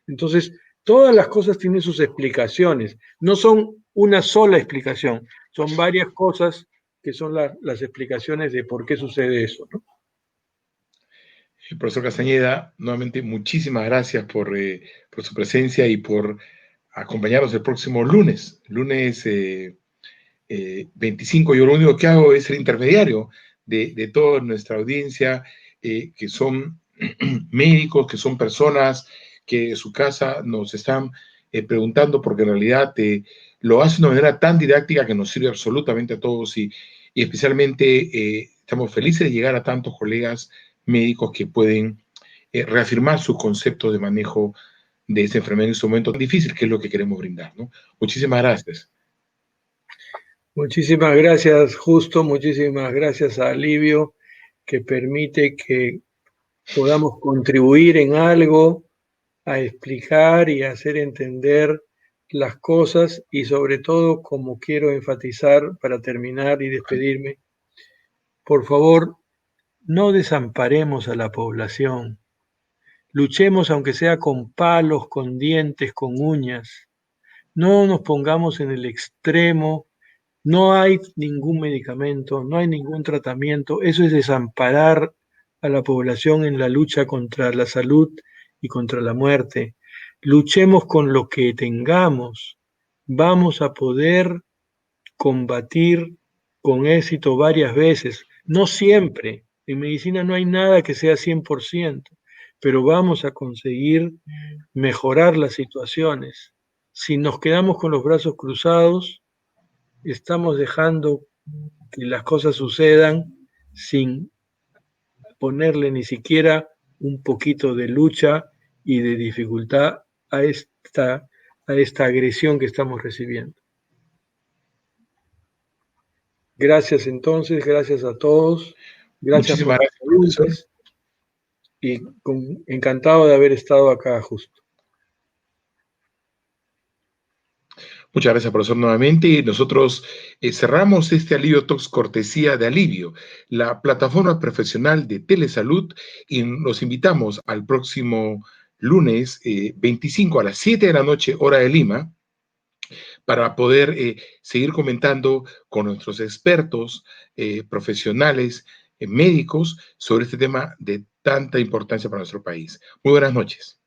Entonces, todas las cosas tienen sus explicaciones, no son una sola explicación, son varias cosas que son las explicaciones de por qué sucede eso, ¿no? Profesor Castañeda, nuevamente muchísimas gracias por su presencia y por acompañarnos el próximo lunes 25. Yo lo único que hago es ser intermediario de toda nuestra audiencia, que son médicos, que son personas que en su casa nos están preguntando, porque en realidad lo hace de una manera tan didáctica que nos sirve absolutamente a todos y especialmente estamos felices de llegar a tantos colegas médicos que pueden reafirmar sus conceptos de manejo de esta enfermedad en este momento tan difícil, que es lo que queremos brindar, ¿no? Muchísimas gracias. Muchísimas gracias, Justo, muchísimas gracias a Livio, que permite que podamos contribuir en algo a explicar y a hacer entender las cosas y sobre todo, como quiero enfatizar para terminar y despedirme, por favor, no desamparemos a la población. Luchemos aunque sea con palos, con dientes, con uñas. No nos pongamos en el extremo. No hay ningún medicamento, no hay ningún tratamiento. Eso es desamparar a la población en la lucha contra la salud y contra la muerte. Luchemos con lo que tengamos. Vamos a poder combatir con éxito varias veces. No siempre. En medicina no hay nada que sea 100%, pero vamos a conseguir mejorar las situaciones. Si nos quedamos con los brazos cruzados, estamos dejando que las cosas sucedan sin ponerle ni siquiera un poquito de lucha y de dificultad a esta agresión que estamos recibiendo. Gracias entonces, gracias a todos, gracias Muchísimas por las gracias, preguntas y encantado de haber estado acá, Justo. Muchas gracias, profesor, nuevamente. Nosotros cerramos este Alivio Talks cortesía de Alivio, la plataforma profesional de telesalud, y los invitamos al próximo lunes 25 a las 7 de la noche, hora de Lima, para poder seguir comentando con nuestros expertos, profesionales, médicos, sobre este tema de tanta importancia para nuestro país. Muy buenas noches.